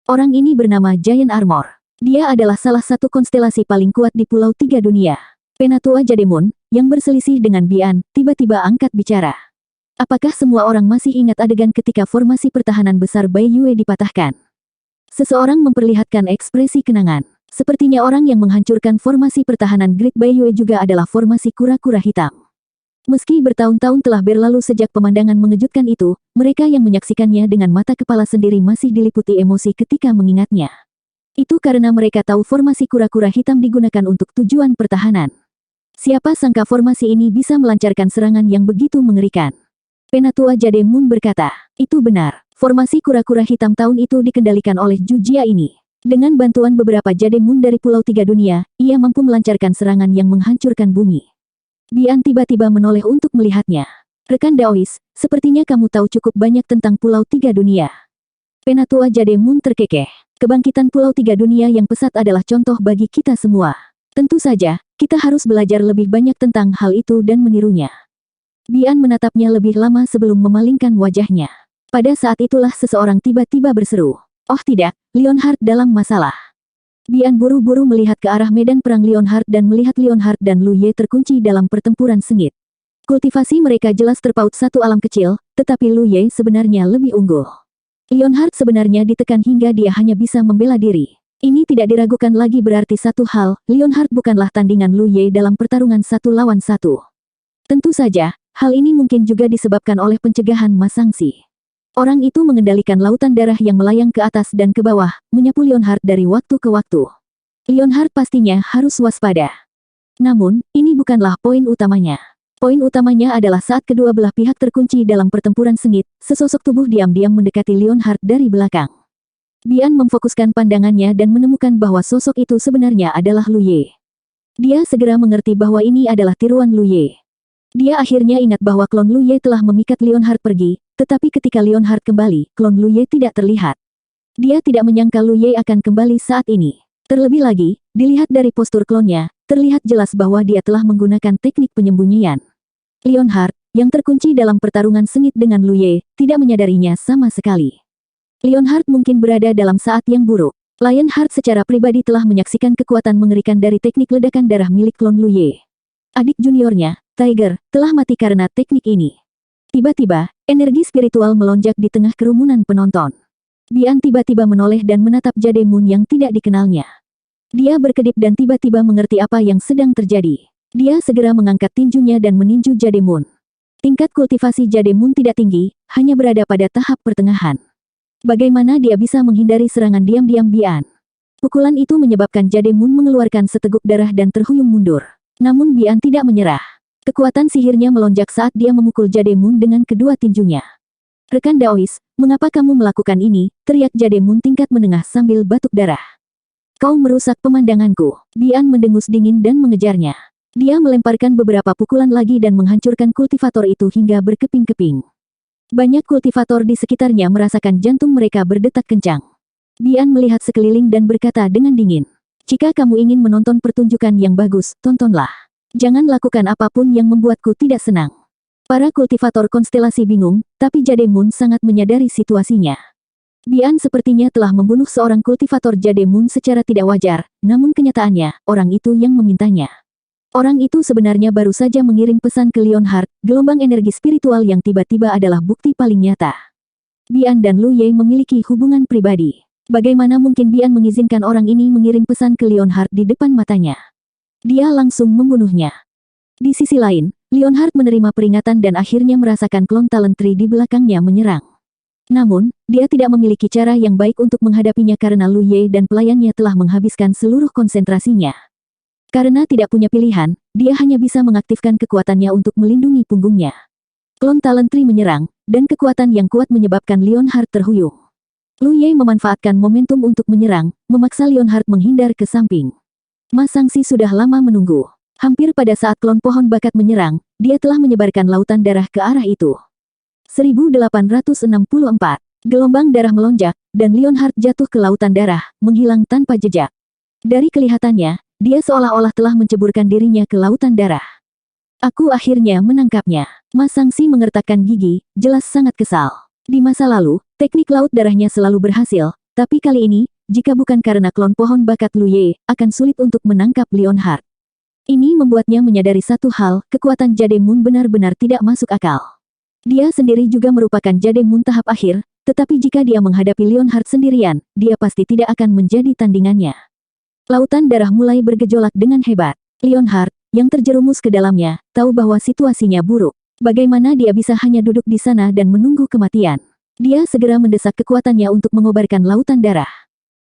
Orang ini bernama Giant Armor. Dia adalah salah satu konstelasi paling kuat di Pulau Tiga Dunia. Penatua Jademun, yang berselisih dengan Bian, tiba-tiba angkat bicara. Apakah semua orang masih ingat adegan ketika formasi pertahanan besar Bai Yue dipatahkan? Seseorang memperlihatkan ekspresi kenangan. Sepertinya orang yang menghancurkan formasi pertahanan Great Bai Yue juga adalah formasi kura-kura hitam. Meski bertahun-tahun telah berlalu sejak pemandangan mengejutkan itu, mereka yang menyaksikannya dengan mata kepala sendiri masih diliputi emosi ketika mengingatnya. Itu karena mereka tahu formasi kura-kura hitam digunakan untuk tujuan pertahanan. Siapa sangka formasi ini bisa melancarkan serangan yang begitu mengerikan. Penatua Jademun berkata, itu benar. Formasi kura-kura hitam tahun itu dikendalikan oleh Ju Jia ini. Dengan bantuan beberapa Jademun dari Pulau Tiga Dunia, ia mampu melancarkan serangan yang menghancurkan bumi. Bian tiba-tiba menoleh untuk melihatnya. Rekan Daois, sepertinya kamu tahu cukup banyak tentang Pulau Tiga Dunia. Penatua Jademun terkekeh. Kebangkitan Pulau Tiga Dunia yang pesat adalah contoh bagi kita semua. Tentu saja, kita harus belajar lebih banyak tentang hal itu dan menirunya. Bian menatapnya lebih lama sebelum memalingkan wajahnya. Pada saat itulah seseorang tiba-tiba berseru. Oh tidak, Leonhard dalam masalah. Bian buru-buru melihat ke arah medan perang Leonhard dan melihat Leonhard dan Lu Ye terkunci dalam pertempuran sengit. Kultivasi mereka jelas terpaut satu alam kecil, tetapi Lu Ye sebenarnya lebih unggul. Leonhard sebenarnya ditekan hingga dia hanya bisa membela diri. Ini tidak diragukan lagi berarti satu hal, Leonhard bukanlah tandingan Lu Ye dalam pertarungan 1 lawan 1. Tentu saja, hal ini mungkin juga disebabkan oleh pencegahan Masangsi. Orang itu mengendalikan lautan darah yang melayang ke atas dan ke bawah, menyapu Leonhard dari waktu ke waktu. Leonhard pastinya harus waspada. Namun, ini bukanlah poin utamanya. Poin utamanya adalah saat kedua belah pihak terkunci dalam pertempuran sengit, sesosok tubuh diam-diam mendekati Leonhard dari belakang. Bian memfokuskan pandangannya dan menemukan bahwa sosok itu sebenarnya adalah Lu Ye. Dia segera mengerti bahwa ini adalah tiruan Lu Ye. Dia akhirnya ingat bahwa klon Lu Ye telah memikat Leonhard pergi, tetapi ketika Leonhard kembali, klon Lu Ye tidak terlihat. Dia tidak menyangka Lu Ye akan kembali saat ini. Terlebih lagi, dilihat dari postur klonnya, terlihat jelas bahwa dia telah menggunakan teknik penyembunyian. Leonhard, yang terkunci dalam pertarungan sengit dengan Lu Ye, tidak menyadarinya sama sekali. Leonhard mungkin berada dalam saat yang buruk. Lionheart secara pribadi telah menyaksikan kekuatan mengerikan dari teknik ledakan darah milik klon Lu Ye. Adik juniornya, Tiger, telah mati karena teknik ini. Tiba-tiba, energi spiritual melonjak di tengah kerumunan penonton. Bian tiba-tiba menoleh dan menatap Jademun yang tidak dikenalnya. Dia berkedip dan tiba-tiba mengerti apa yang sedang terjadi. Dia segera mengangkat tinjunya dan meninju Jademun. Tingkat kultivasi Jademun tidak tinggi, hanya berada pada tahap pertengahan. Bagaimana dia bisa menghindari serangan diam-diam Bian? Pukulan itu menyebabkan Jademun mengeluarkan seteguk darah dan terhuyung mundur. Namun Bian tidak menyerah. Kekuatan sihirnya melonjak saat dia memukul Jademun dengan kedua tinjunya. Rekan Daois, mengapa kamu melakukan ini? Teriak Jademun tingkat menengah sambil batuk darah. Kau merusak pemandanganku. Bian mendengus dingin dan mengejarnya. Dia melemparkan beberapa pukulan lagi dan menghancurkan kultivator itu hingga berkeping-keping. Banyak kultivator di sekitarnya merasakan jantung mereka berdetak kencang. Bian melihat sekeliling dan berkata dengan dingin. Jika kamu ingin menonton pertunjukan yang bagus, tontonlah. Jangan lakukan apapun yang membuatku tidak senang. Para kultivator konstelasi bingung, tapi Jademun sangat menyadari situasinya. Bian sepertinya telah membunuh seorang kultivator Jademun secara tidak wajar, namun kenyataannya, orang itu yang memintanya. Orang itu sebenarnya baru saja mengirim pesan ke Leonhard, gelombang energi spiritual yang tiba-tiba adalah bukti paling nyata. Bian dan Lu Ye memiliki hubungan pribadi. Bagaimana mungkin Bian mengizinkan orang ini mengirim pesan ke Leonhard di depan matanya? Dia langsung membunuhnya. Di sisi lain, Leonhard menerima peringatan dan akhirnya merasakan klon talent tree di belakangnya menyerang. Namun, dia tidak memiliki cara yang baik untuk menghadapinya karena Lu Ye dan pelayannya telah menghabiskan seluruh konsentrasinya. Karena tidak punya pilihan, dia hanya bisa mengaktifkan kekuatannya untuk melindungi punggungnya. Klon talent tree menyerang, dan kekuatan yang kuat menyebabkan Leonhard terhuyung. Lu Ye memanfaatkan momentum untuk menyerang, memaksa Leonhard menghindar ke samping. Masangsi sudah lama menunggu. Hampir pada saat klon pohon bakat menyerang, dia telah menyebarkan lautan darah ke arah itu. 1864. Gelombang darah melonjak, dan Leonhard jatuh ke lautan darah, menghilang tanpa jejak. Dari kelihatannya, dia seolah-olah telah menceburkan dirinya ke lautan darah. Aku akhirnya menangkapnya. Mas Sangsi mengertakkan gigi, jelas sangat kesal. Di masa lalu, teknik laut darahnya selalu berhasil, tapi kali ini, jika bukan karena klon pohon bakat Lu Ye, akan sulit untuk menangkap Leonhard. Ini membuatnya menyadari satu hal, kekuatan Jade Moon benar-benar tidak masuk akal. Dia sendiri juga merupakan Jade Moon tahap akhir, tetapi jika dia menghadapi Leonhard sendirian, dia pasti tidak akan menjadi tandingannya. Lautan darah mulai bergejolak dengan hebat. Leonhard, yang terjerumus ke dalamnya, tahu bahwa situasinya buruk. Bagaimana dia bisa hanya duduk di sana dan menunggu kematian? Dia segera mendesak kekuatannya untuk mengobarkan lautan darah.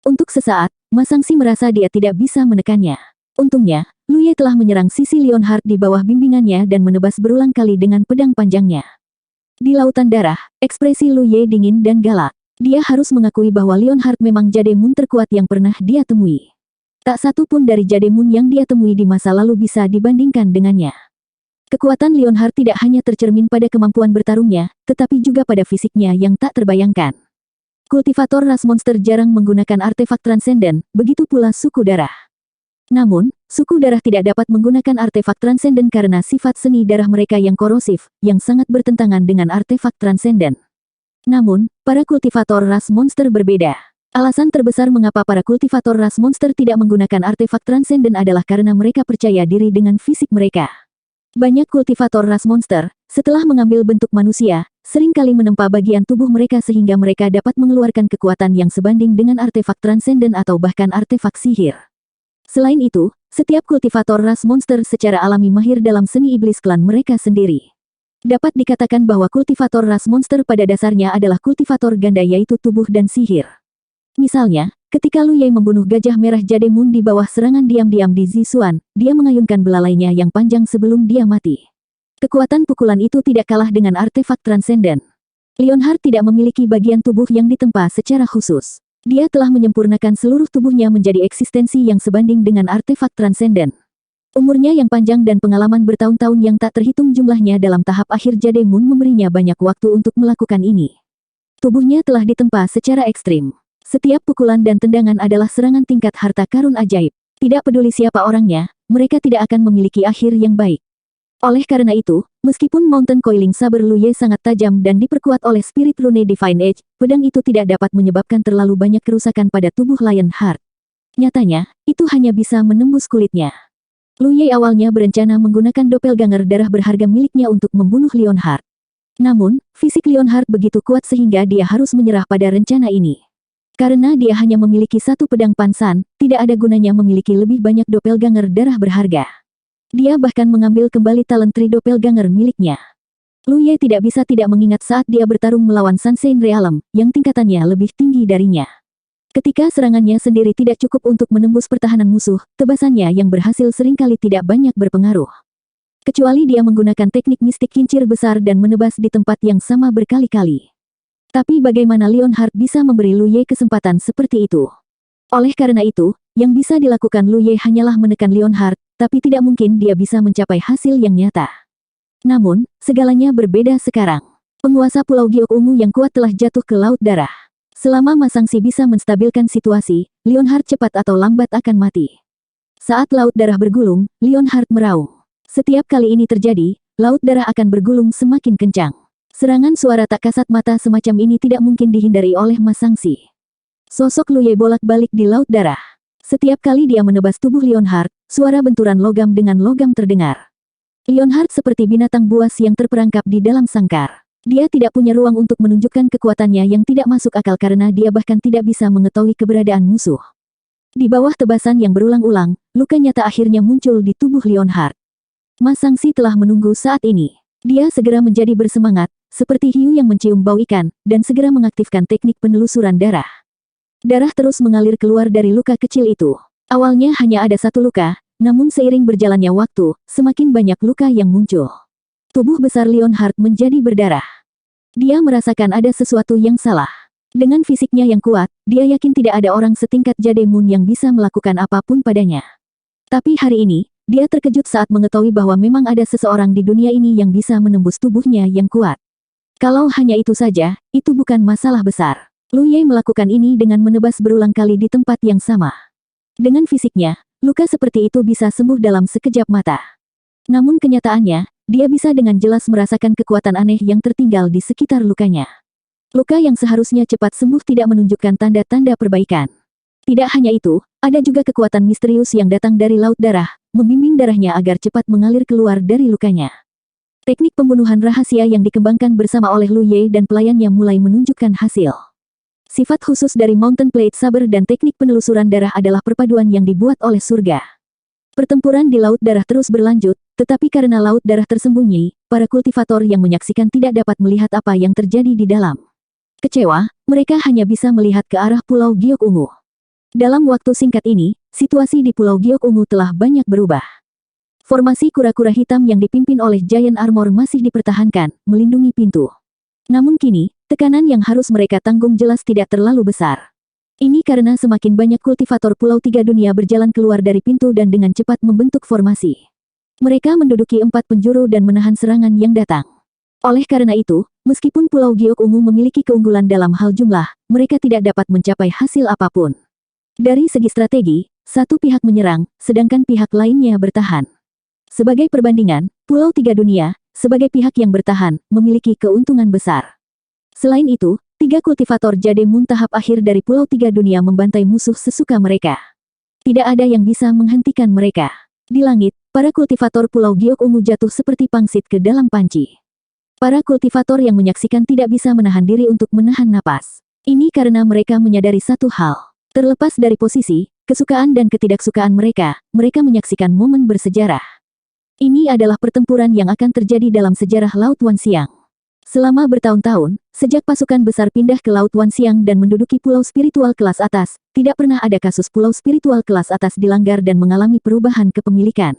Untuk sesaat, Mas Sangsi merasa dia tidak bisa menekannya. Untungnya, Lu Ye telah menyerang sisi Leonhard di bawah bimbingannya dan menebas berulang kali dengan pedang panjangnya. Di lautan darah, ekspresi Lu Ye dingin dan galak. Dia harus mengakui bahwa Leonhard memang Jade Moon terkuat yang pernah dia temui. Tak satu pun dari Jade Moon yang dia temui di masa lalu bisa dibandingkan dengannya. Kekuatan Leonhard tidak hanya tercermin pada kemampuan bertarungnya, tetapi juga pada fisiknya yang tak terbayangkan. Kultivator ras monster jarang menggunakan artefak transenden, begitu pula suku darah. Namun, suku darah tidak dapat menggunakan artefak transenden karena sifat seni darah mereka yang korosif, yang sangat bertentangan dengan artefak transenden. Namun, para kultivator ras monster berbeda. Alasan terbesar mengapa para kultivator ras monster tidak menggunakan artefak transenden adalah karena mereka percaya diri dengan fisik mereka. Banyak kultivator ras monster, setelah mengambil bentuk manusia, seringkali menempa bagian tubuh mereka sehingga mereka dapat mengeluarkan kekuatan yang sebanding dengan artefak transenden atau bahkan artefak sihir. Selain itu, setiap kultivator ras monster secara alami mahir dalam seni iblis klan mereka sendiri. Dapat dikatakan bahwa kultivator ras monster pada dasarnya adalah kultivator ganda yaitu tubuh dan sihir. Misalnya, ketika Lu Ye membunuh gajah merah Jade Moon di bawah serangan diam-diam di Zisuan, dia mengayunkan belalainya yang panjang sebelum dia mati. Kekuatan pukulan itu tidak kalah dengan artefak transenden. Leonhard tidak memiliki bagian tubuh yang ditempa secara khusus. Dia telah menyempurnakan seluruh tubuhnya menjadi eksistensi yang sebanding dengan artefak transenden. Umurnya yang panjang dan pengalaman bertahun-tahun yang tak terhitung jumlahnya dalam tahap akhir Jade Moon memberinya banyak waktu untuk melakukan ini. Tubuhnya telah ditempa secara ekstrim. Setiap pukulan dan tendangan adalah serangan tingkat harta karun ajaib. Tidak peduli siapa orangnya, mereka tidak akan memiliki akhir yang baik. Oleh karena itu, meskipun Mountain Coiling Saber Lu Ye sangat tajam dan diperkuat oleh Spirit Rune Divine Edge, pedang itu tidak dapat menyebabkan terlalu banyak kerusakan pada tubuh Lionheart. Nyatanya, itu hanya bisa menembus kulitnya. Lu Ye awalnya berencana menggunakan doppelganger darah berharga miliknya untuk membunuh Lionheart. Namun, fisik Lionheart begitu kuat sehingga dia harus menyerah pada rencana ini. Karena dia hanya memiliki satu pedang pansan, tidak ada gunanya memiliki lebih banyak doppelganger darah berharga. Dia bahkan mengambil kembali talent Tri doppelganger miliknya. Lu Ye tidak bisa tidak mengingat saat dia bertarung melawan Sunshine Realm, yang tingkatannya lebih tinggi darinya. Ketika serangannya sendiri tidak cukup untuk menembus pertahanan musuh, tebasannya yang berhasil seringkali tidak banyak berpengaruh. Kecuali dia menggunakan teknik mistik kincir besar dan menebas di tempat yang sama berkali-kali. Tapi bagaimana Leonhard bisa memberi Lu Ye kesempatan seperti itu? Oleh karena itu, yang bisa dilakukan Lu Ye hanyalah menekan Leonhard, tapi tidak mungkin dia bisa mencapai hasil yang nyata. Namun, segalanya berbeda sekarang. Penguasa Pulau Giok Ungu yang kuat telah jatuh ke Laut Darah. Selama Mas Sangsi bisa menstabilkan situasi, Leonhard cepat atau lambat akan mati. Saat Laut Darah bergulung, Leonhard meraung. Setiap kali ini terjadi, Laut Darah akan bergulung semakin kencang. Serangan suara tak kasat mata semacam ini tidak mungkin dihindari oleh Mas Sangsi. Sosok Lu Ye bolak-balik di Laut Darah. Setiap kali dia menebas tubuh Leonhard, suara benturan logam dengan logam terdengar. Leonhard seperti binatang buas yang terperangkap di dalam sangkar. Dia tidak punya ruang untuk menunjukkan kekuatannya yang tidak masuk akal karena dia bahkan tidak bisa mengetahui keberadaan musuh. Di bawah tebasan yang berulang-ulang, luka nyata akhirnya muncul di tubuh Leonhard. Mas Sangsi telah menunggu saat ini. Dia segera menjadi bersemangat, seperti hiu yang mencium bau ikan, dan segera mengaktifkan teknik penelusuran darah. Darah terus mengalir keluar dari luka kecil itu. Awalnya hanya ada satu luka, namun seiring berjalannya waktu, semakin banyak luka yang muncul. Tubuh besar Leonhard menjadi berdarah. Dia merasakan ada sesuatu yang salah. Dengan fisiknya yang kuat, dia yakin tidak ada orang setingkat Jade Moon yang bisa melakukan apapun padanya. Tapi hari ini, dia terkejut saat mengetahui bahwa memang ada seseorang di dunia ini yang bisa menembus tubuhnya yang kuat. Kalau hanya itu saja, itu bukan masalah besar. Lu Ye melakukan ini dengan menebas berulang kali di tempat yang sama. Dengan fisiknya, luka seperti itu bisa sembuh dalam sekejap mata. Namun kenyataannya, dia bisa dengan jelas merasakan kekuatan aneh yang tertinggal di sekitar lukanya. Luka yang seharusnya cepat sembuh tidak menunjukkan tanda-tanda perbaikan. Tidak hanya itu, ada juga kekuatan misterius yang datang dari laut darah, membimbing darahnya agar cepat mengalir keluar dari lukanya. Teknik pembunuhan rahasia yang dikembangkan bersama oleh Lu Ye dan pelayannya mulai menunjukkan hasil. Sifat khusus dari Mountain Plate Saber dan teknik penelusuran darah adalah perpaduan yang dibuat oleh surga. Pertempuran di laut darah terus berlanjut, tetapi karena laut darah tersembunyi, para kultivator yang menyaksikan tidak dapat melihat apa yang terjadi di dalam. Kecewa, mereka hanya bisa melihat ke arah Pulau Giok Ungu. Dalam waktu singkat ini, situasi di Pulau Giok Ungu telah banyak berubah. Formasi kura-kura hitam yang dipimpin oleh Giant Armor masih dipertahankan, melindungi pintu. Namun kini, tekanan yang harus mereka tanggung jelas tidak terlalu besar. Ini karena semakin banyak kultivator Pulau Tiga Dunia berjalan keluar dari pintu dan dengan cepat membentuk formasi. Mereka menduduki 4 penjuru dan menahan serangan yang datang. Oleh karena itu, meskipun Pulau Giok Ungu memiliki keunggulan dalam hal jumlah, mereka tidak dapat mencapai hasil apapun. Dari segi strategi, satu pihak menyerang, sedangkan pihak lainnya bertahan. Sebagai perbandingan, Pulau Tiga Dunia, sebagai pihak yang bertahan, memiliki keuntungan besar. Selain itu, 3 kultivator Jade Moon tahap akhir dari Pulau Tiga Dunia membantai musuh sesuka mereka. Tidak ada yang bisa menghentikan mereka. Di langit, para kultivator Pulau Giok Ungu jatuh seperti pangsit ke dalam panci. Para kultivator yang menyaksikan tidak bisa menahan diri untuk menahan napas. Ini karena mereka menyadari satu hal. Terlepas dari posisi, kesukaan dan ketidaksukaan mereka menyaksikan momen bersejarah. Ini adalah pertempuran yang akan terjadi dalam sejarah Laut Wan Xiang. Selama bertahun-tahun, sejak pasukan besar pindah ke Laut Wan Xiang dan menduduki pulau spiritual kelas atas, tidak pernah ada kasus pulau spiritual kelas atas dilanggar dan mengalami perubahan kepemilikan.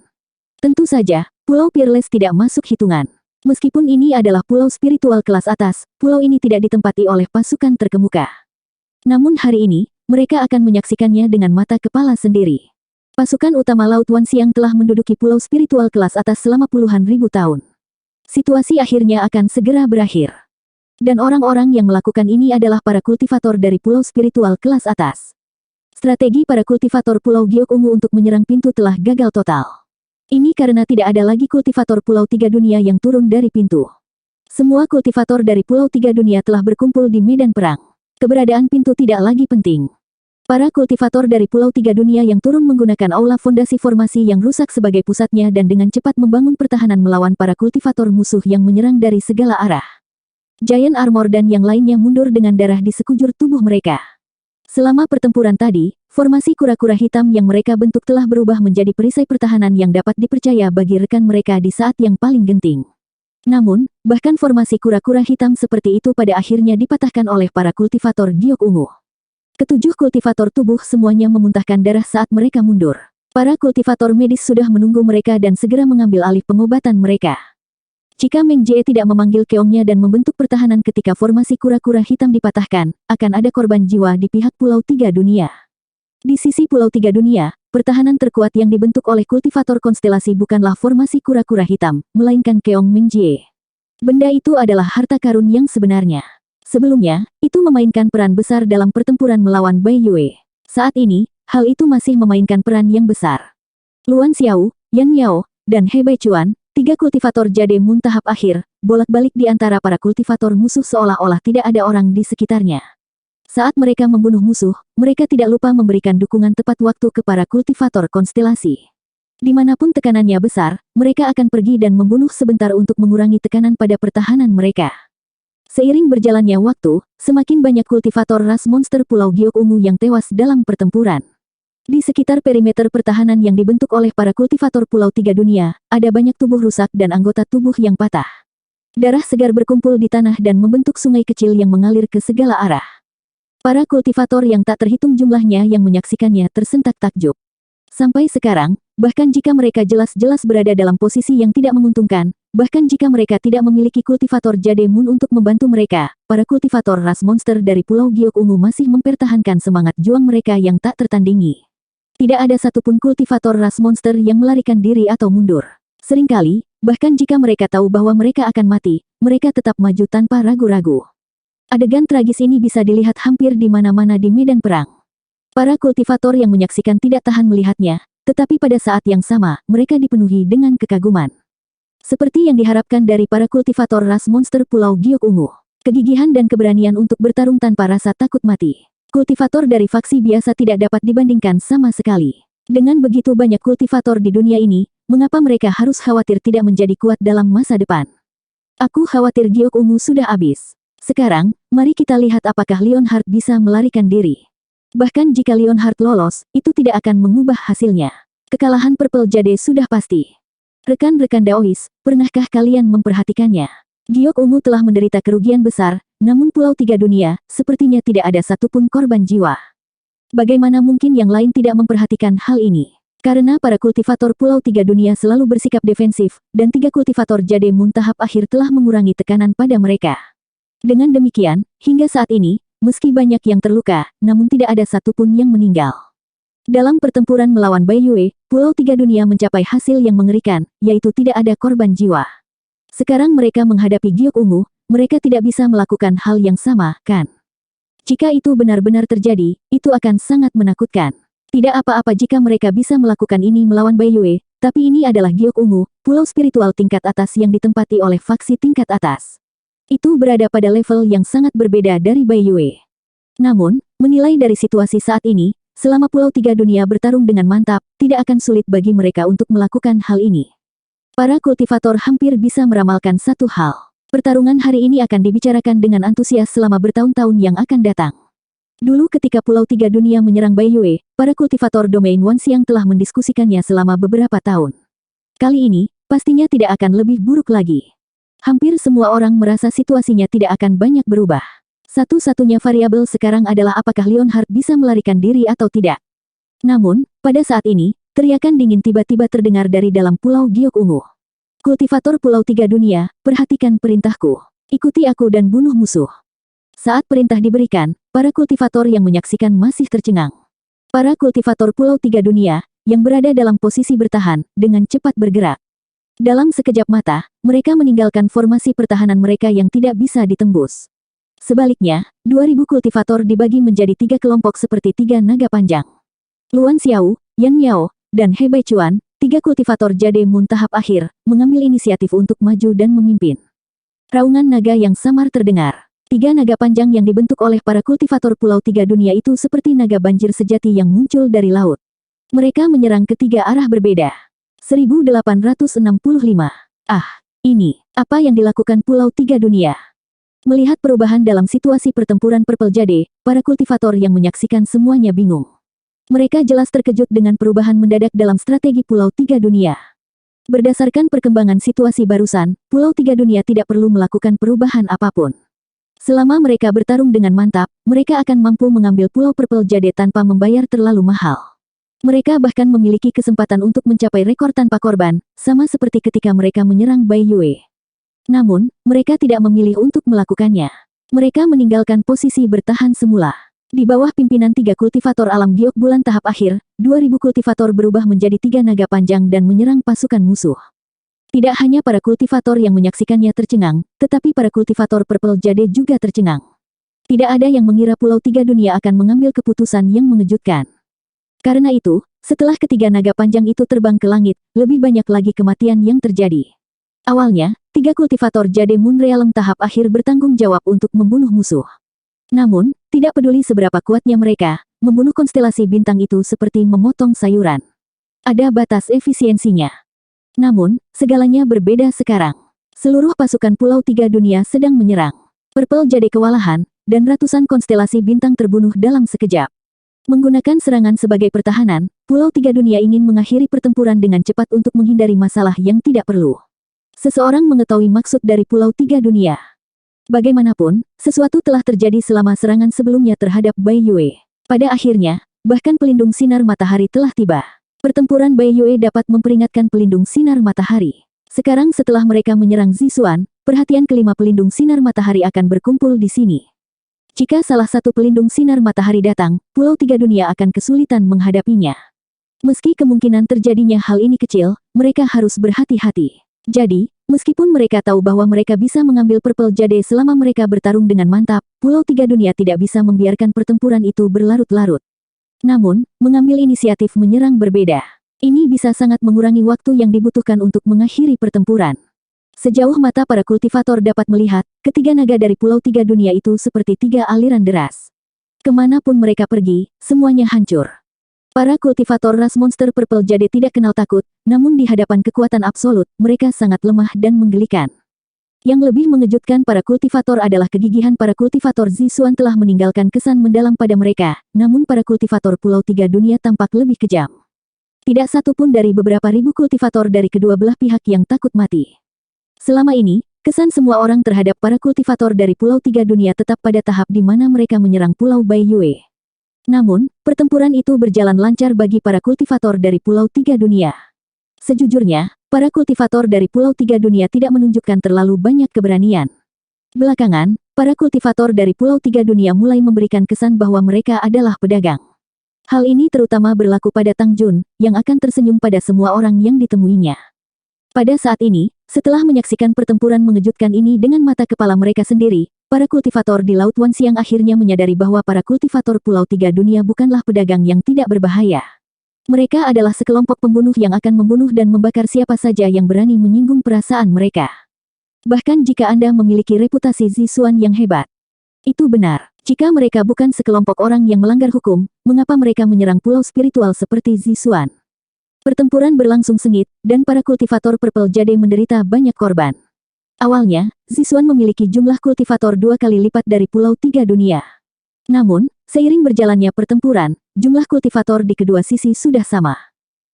Tentu saja, Pulau Peerless tidak masuk hitungan. Meskipun ini adalah pulau spiritual kelas atas, pulau ini tidak ditempati oleh pasukan terkemuka. Namun hari ini, mereka akan menyaksikannya dengan mata kepala sendiri. Pasukan utama Laut Wan Xiang telah menduduki pulau spiritual kelas atas selama puluhan ribu tahun. Situasi akhirnya akan segera berakhir. Dan orang-orang yang melakukan ini adalah para kultivator dari pulau spiritual kelas atas. Strategi para kultivator Pulau Giok Ungu untuk menyerang pintu telah gagal total. Ini karena tidak ada lagi kultivator Pulau Tiga Dunia yang turun dari pintu. Semua kultivator dari Pulau Tiga Dunia telah berkumpul di medan perang. Keberadaan pintu tidak lagi penting. Para kultivator dari Pulau Tiga Dunia yang turun menggunakan aula fondasi formasi yang rusak sebagai pusatnya dan dengan cepat membangun pertahanan melawan para kultivator musuh yang menyerang dari segala arah. Giant Armor dan yang lainnya mundur dengan darah di sekujur tubuh mereka. Selama pertempuran tadi, formasi kura-kura hitam yang mereka bentuk telah berubah menjadi perisai pertahanan yang dapat dipercaya bagi rekan mereka di saat yang paling genting. Namun, bahkan formasi kura-kura hitam seperti itu pada akhirnya dipatahkan oleh para kultivator Giok Ungu. Ketujuh kultivator tubuh semuanya memuntahkan darah saat mereka mundur. Para kultivator medis sudah menunggu mereka dan segera mengambil alih pengobatan mereka. Jika Meng Jie tidak memanggil keongnya dan membentuk pertahanan ketika formasi kura-kura hitam dipatahkan, akan ada korban jiwa di pihak Pulau Tiga Dunia. Di sisi Pulau Tiga Dunia, pertahanan terkuat yang dibentuk oleh kultivator konstelasi bukanlah formasi kura-kura hitam, melainkan keong Meng Jie. Benda itu adalah harta karun yang sebenarnya. Sebelumnya, itu memainkan peran besar dalam pertempuran melawan Bai Yue. Saat ini, hal itu masih memainkan peran yang besar. Luan Xiao, Yan Yao, dan He Bai Chuan, 3 kultivator Jade Moon tahap akhir, bolak-balik di antara para kultivator musuh seolah-olah tidak ada orang di sekitarnya. Saat mereka membunuh musuh, mereka tidak lupa memberikan dukungan tepat waktu ke para kultivator konstelasi. Dimanapun tekanannya besar, mereka akan pergi dan membunuh sebentar untuk mengurangi tekanan pada pertahanan mereka. Seiring berjalannya waktu, semakin banyak kultivator ras monster Pulau Giok Ungu yang tewas dalam pertempuran. Di sekitar perimeter pertahanan yang dibentuk oleh para kultivator Pulau Tiga Dunia, ada banyak tubuh rusak dan anggota tubuh yang patah. Darah segar berkumpul di tanah dan membentuk sungai kecil yang mengalir ke segala arah. Para kultivator yang tak terhitung jumlahnya yang menyaksikannya tersentak takjub. Sampai sekarang, bahkan jika mereka jelas-jelas berada dalam posisi yang tidak menguntungkan, bahkan jika mereka tidak memiliki kultivator Jade Moon untuk membantu mereka, para kultivator ras monster dari Pulau Giok Ungu masih mempertahankan semangat juang mereka yang tak tertandingi. Tidak ada satupun kultivator ras monster yang melarikan diri atau mundur. Seringkali, Bahkan jika mereka tahu bahwa mereka akan mati, mereka tetap maju tanpa ragu-ragu. Adegan tragis ini bisa dilihat hampir di mana-mana di medan perang. Para kultivator yang menyaksikan tidak tahan melihatnya, tetapi pada saat yang sama, mereka dipenuhi dengan kekaguman. Seperti yang diharapkan dari para kultivator ras monster Pulau Giok Ungu. Kegigihan dan keberanian untuk bertarung tanpa rasa takut mati. Kultivator dari faksi biasa tidak dapat dibandingkan sama sekali. Dengan begitu banyak kultivator di dunia ini, mengapa mereka harus khawatir tidak menjadi kuat dalam masa depan? Aku khawatir Giok Ungu sudah habis. Sekarang, mari kita lihat apakah Leonhard bisa melarikan diri. Bahkan jika Leonhard lolos, itu tidak akan mengubah hasilnya. Kekalahan Purple Jade sudah pasti. Rekan-rekan Daois, pernahkah kalian memperhatikannya? Giok Ungu telah menderita kerugian besar, namun Pulau Tiga Dunia, sepertinya tidak ada satupun korban jiwa. Bagaimana mungkin yang lain tidak memperhatikan hal ini? Karena para kultivator Pulau Tiga Dunia selalu bersikap defensif, dan 3 kultivator Jade Moon tahap akhir telah mengurangi tekanan pada mereka. Dengan demikian, hingga saat ini, meski banyak yang terluka, namun tidak ada satupun yang meninggal. Dalam pertempuran melawan Bai Yue, Pulau Tiga Dunia mencapai hasil yang mengerikan, yaitu tidak ada korban jiwa. Sekarang mereka menghadapi Giok Ungu, mereka tidak bisa melakukan hal yang sama, kan? Jika itu benar-benar terjadi, itu akan sangat menakutkan. Tidak apa-apa jika mereka bisa melakukan ini melawan Bai Yue, tapi ini adalah Giok Ungu, pulau spiritual tingkat atas yang ditempati oleh faksi tingkat atas. Itu berada pada level yang sangat berbeda dari Bai Yue. Namun, menilai dari situasi saat ini, selama Pulau Tiga Dunia bertarung dengan mantap, tidak akan sulit bagi mereka untuk melakukan hal ini. Para kultivator hampir bisa meramalkan satu hal. Pertarungan hari ini akan dibicarakan dengan antusias selama bertahun-tahun yang akan datang. Dulu ketika Pulau Tiga Dunia menyerang Bai Yue, para kultivator domain Wanxiang telah mendiskusikannya selama beberapa tahun. Kali ini, pastinya tidak akan lebih buruk lagi. Hampir semua orang merasa situasinya tidak akan banyak berubah. Satu-satunya variabel sekarang adalah apakah Leonhard bisa melarikan diri atau tidak. Namun, pada saat ini, teriakan dingin tiba-tiba terdengar dari dalam Pulau Giok Ungu. Kultivator Pulau Tiga Dunia, perhatikan perintahku. Ikuti aku dan bunuh musuh. Saat perintah diberikan, para kultivator yang menyaksikan masih tercengang. Para kultivator Pulau Tiga Dunia, yang berada dalam posisi bertahan, dengan cepat bergerak. Dalam sekejap mata, mereka meninggalkan formasi pertahanan mereka yang tidak bisa ditembus. Sebaliknya, 2000 kultivator dibagi menjadi 3 kelompok seperti 3 naga panjang. Luan Xiao, Yan Miao, dan He Baichuan, 3 kultivator Jade Moon tahap akhir, mengambil inisiatif untuk maju dan memimpin. Raungan naga yang samar terdengar. 3 naga panjang yang dibentuk oleh para kultivator Pulau Tiga Dunia itu seperti naga banjir sejati yang muncul dari laut. Mereka menyerang ke 3 arah berbeda. 1865. Ini, apa yang dilakukan Pulau Tiga Dunia? Melihat perubahan dalam situasi pertempuran Purple Jade, para kultivator yang menyaksikan semuanya bingung. Mereka jelas terkejut dengan perubahan mendadak dalam strategi Pulau Tiga Dunia. Berdasarkan perkembangan situasi barusan, Pulau Tiga Dunia tidak perlu melakukan perubahan apapun. Selama mereka bertarung dengan mantap, mereka akan mampu mengambil Pulau Purple Jade tanpa membayar terlalu mahal. Mereka bahkan memiliki kesempatan untuk mencapai rekor tanpa korban, sama seperti ketika mereka menyerang Bai Yue. Namun, mereka tidak memilih untuk melakukannya. Mereka meninggalkan posisi bertahan semula. Di bawah pimpinan 3 kultivator alam giok bulan tahap akhir, 2000 kultivator berubah menjadi 3 naga panjang dan menyerang pasukan musuh. Tidak hanya para kultivator yang menyaksikannya tercengang, tetapi para kultivator Purple Jade juga tercengang. Tidak ada yang mengira Pulau Tiga Dunia akan mengambil keputusan yang mengejutkan. Karena itu, setelah ketiga naga panjang itu terbang ke langit, lebih banyak lagi kematian yang terjadi. Awalnya, 3 kultivator Jade Moon Realm tahap akhir bertanggung jawab untuk membunuh musuh. Namun, tidak peduli seberapa kuatnya mereka, membunuh konstelasi bintang itu seperti memotong sayuran. Ada batas efisiensinya. Namun, segalanya berbeda sekarang. Seluruh pasukan Pulau Tiga Dunia sedang menyerang. Purple Jade kewalahan, dan ratusan konstelasi bintang terbunuh dalam sekejap. Menggunakan serangan sebagai pertahanan, Pulau Tiga Dunia ingin mengakhiri pertempuran dengan cepat untuk menghindari masalah yang tidak perlu. Seseorang mengetahui maksud dari Pulau Tiga Dunia. Bagaimanapun, sesuatu telah terjadi selama serangan sebelumnya terhadap Bai Yue. Pada akhirnya, bahkan pelindung sinar matahari telah tiba. Pertempuran Bai Yue dapat memperingatkan pelindung sinar matahari. Sekarang setelah mereka menyerang Zixuan, perhatian kelima pelindung sinar matahari akan berkumpul di sini. Jika salah satu pelindung sinar matahari datang, Pulau Tiga Dunia akan kesulitan menghadapinya. Meski kemungkinan terjadinya hal ini kecil, mereka harus berhati-hati. Jadi, meskipun mereka tahu bahwa mereka bisa mengambil Purple Jade selama mereka bertarung dengan mantap, Pulau Tiga Dunia tidak bisa membiarkan pertempuran itu berlarut-larut. Namun, mengambil inisiatif menyerang berbeda. Ini bisa sangat mengurangi waktu yang dibutuhkan untuk mengakhiri pertempuran. Sejauh mata para kultivator dapat melihat, ketiga naga dari Pulau Tiga Dunia itu seperti tiga aliran deras. Kemanapun mereka pergi, semuanya hancur. Para kultivator ras monster Purple Jade tidak kenal takut, namun di hadapan kekuatan absolut, mereka sangat lemah dan menggelikan. Yang lebih mengejutkan para kultivator adalah kegigihan para kultivator Zisuan telah meninggalkan kesan mendalam pada mereka, namun para kultivator Pulau Tiga Dunia tampak lebih kejam. Tidak satu pun dari beberapa ribu kultivator dari kedua belah pihak yang takut mati. Selama ini, kesan semua orang terhadap para kultivator dari Pulau Tiga Dunia tetap pada tahap di mana mereka menyerang Pulau Baiyue. Namun, pertempuran itu berjalan lancar bagi para kultivator dari Pulau Tiga Dunia. Sejujurnya, para kultivator dari Pulau Tiga Dunia tidak menunjukkan terlalu banyak keberanian. Belakangan, para kultivator dari Pulau Tiga Dunia mulai memberikan kesan bahwa mereka adalah pedagang. Hal ini terutama berlaku pada Tang Jun, yang akan tersenyum pada semua orang yang ditemuinya. Pada saat ini, setelah menyaksikan pertempuran mengejutkan ini dengan mata kepala mereka sendiri, para kultivator di Laut Wan Siang akhirnya menyadari bahwa para kultivator Pulau Tiga Dunia bukanlah pedagang yang tidak berbahaya. Mereka adalah sekelompok pembunuh yang akan membunuh dan membakar siapa saja yang berani menyinggung perasaan mereka. Bahkan jika Anda memiliki reputasi Zisuan yang hebat. Itu benar, jika mereka bukan sekelompok orang yang melanggar hukum, mengapa mereka menyerang pulau spiritual seperti Zisuan? Pertempuran berlangsung sengit, dan para kultivator Purple Jade menderita banyak korban. Awalnya, Zisuan memiliki jumlah kultivator 2 kali lipat dari Pulau Tiga Dunia. Namun, seiring berjalannya pertempuran, jumlah kultivator di kedua sisi sudah sama.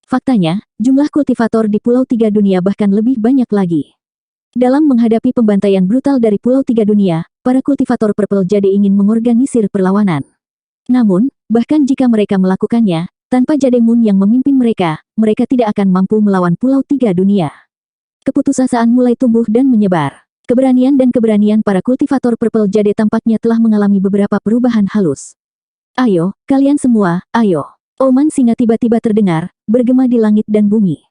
Faktanya, jumlah kultivator di Pulau Tiga Dunia bahkan lebih banyak lagi. Dalam menghadapi pembantaian brutal dari Pulau Tiga Dunia, para kultivator Purple Jade ingin mengorganisir perlawanan. Namun, bahkan jika mereka melakukannya, tanpa Jade Moon yang memimpin mereka, mereka tidak akan mampu melawan Pulau Tiga Dunia. Keputusasaan mulai tumbuh dan menyebar. Keberanian para kultivator Purple Jade tampaknya telah mengalami beberapa perubahan halus. Ayo, kalian semua, ayo. Oman singa tiba-tiba terdengar, bergema di langit dan bumi.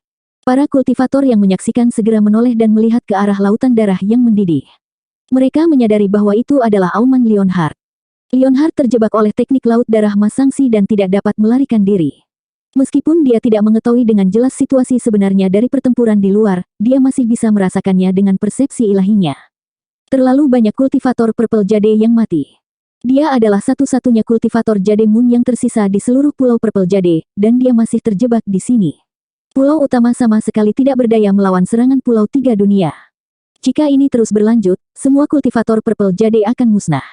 Para kultivator yang menyaksikan segera menoleh dan melihat ke arah lautan darah yang mendidih. Mereka menyadari bahwa itu adalah auman Leonhard. Leonhard terjebak oleh teknik laut darah Masangsi dan tidak dapat melarikan diri. Meskipun dia tidak mengetahui dengan jelas situasi sebenarnya dari pertempuran di luar, dia masih bisa merasakannya dengan persepsi ilahinya. Terlalu banyak kultivator Purple Jade yang mati. Dia adalah satu-satunya kultivator Jade Moon yang tersisa di seluruh pulau Purple Jade, dan dia masih terjebak di sini. Pulau utama sama sekali tidak berdaya melawan serangan Pulau Tiga Dunia. Jika ini terus berlanjut, semua kultivator Purple Jade akan musnah.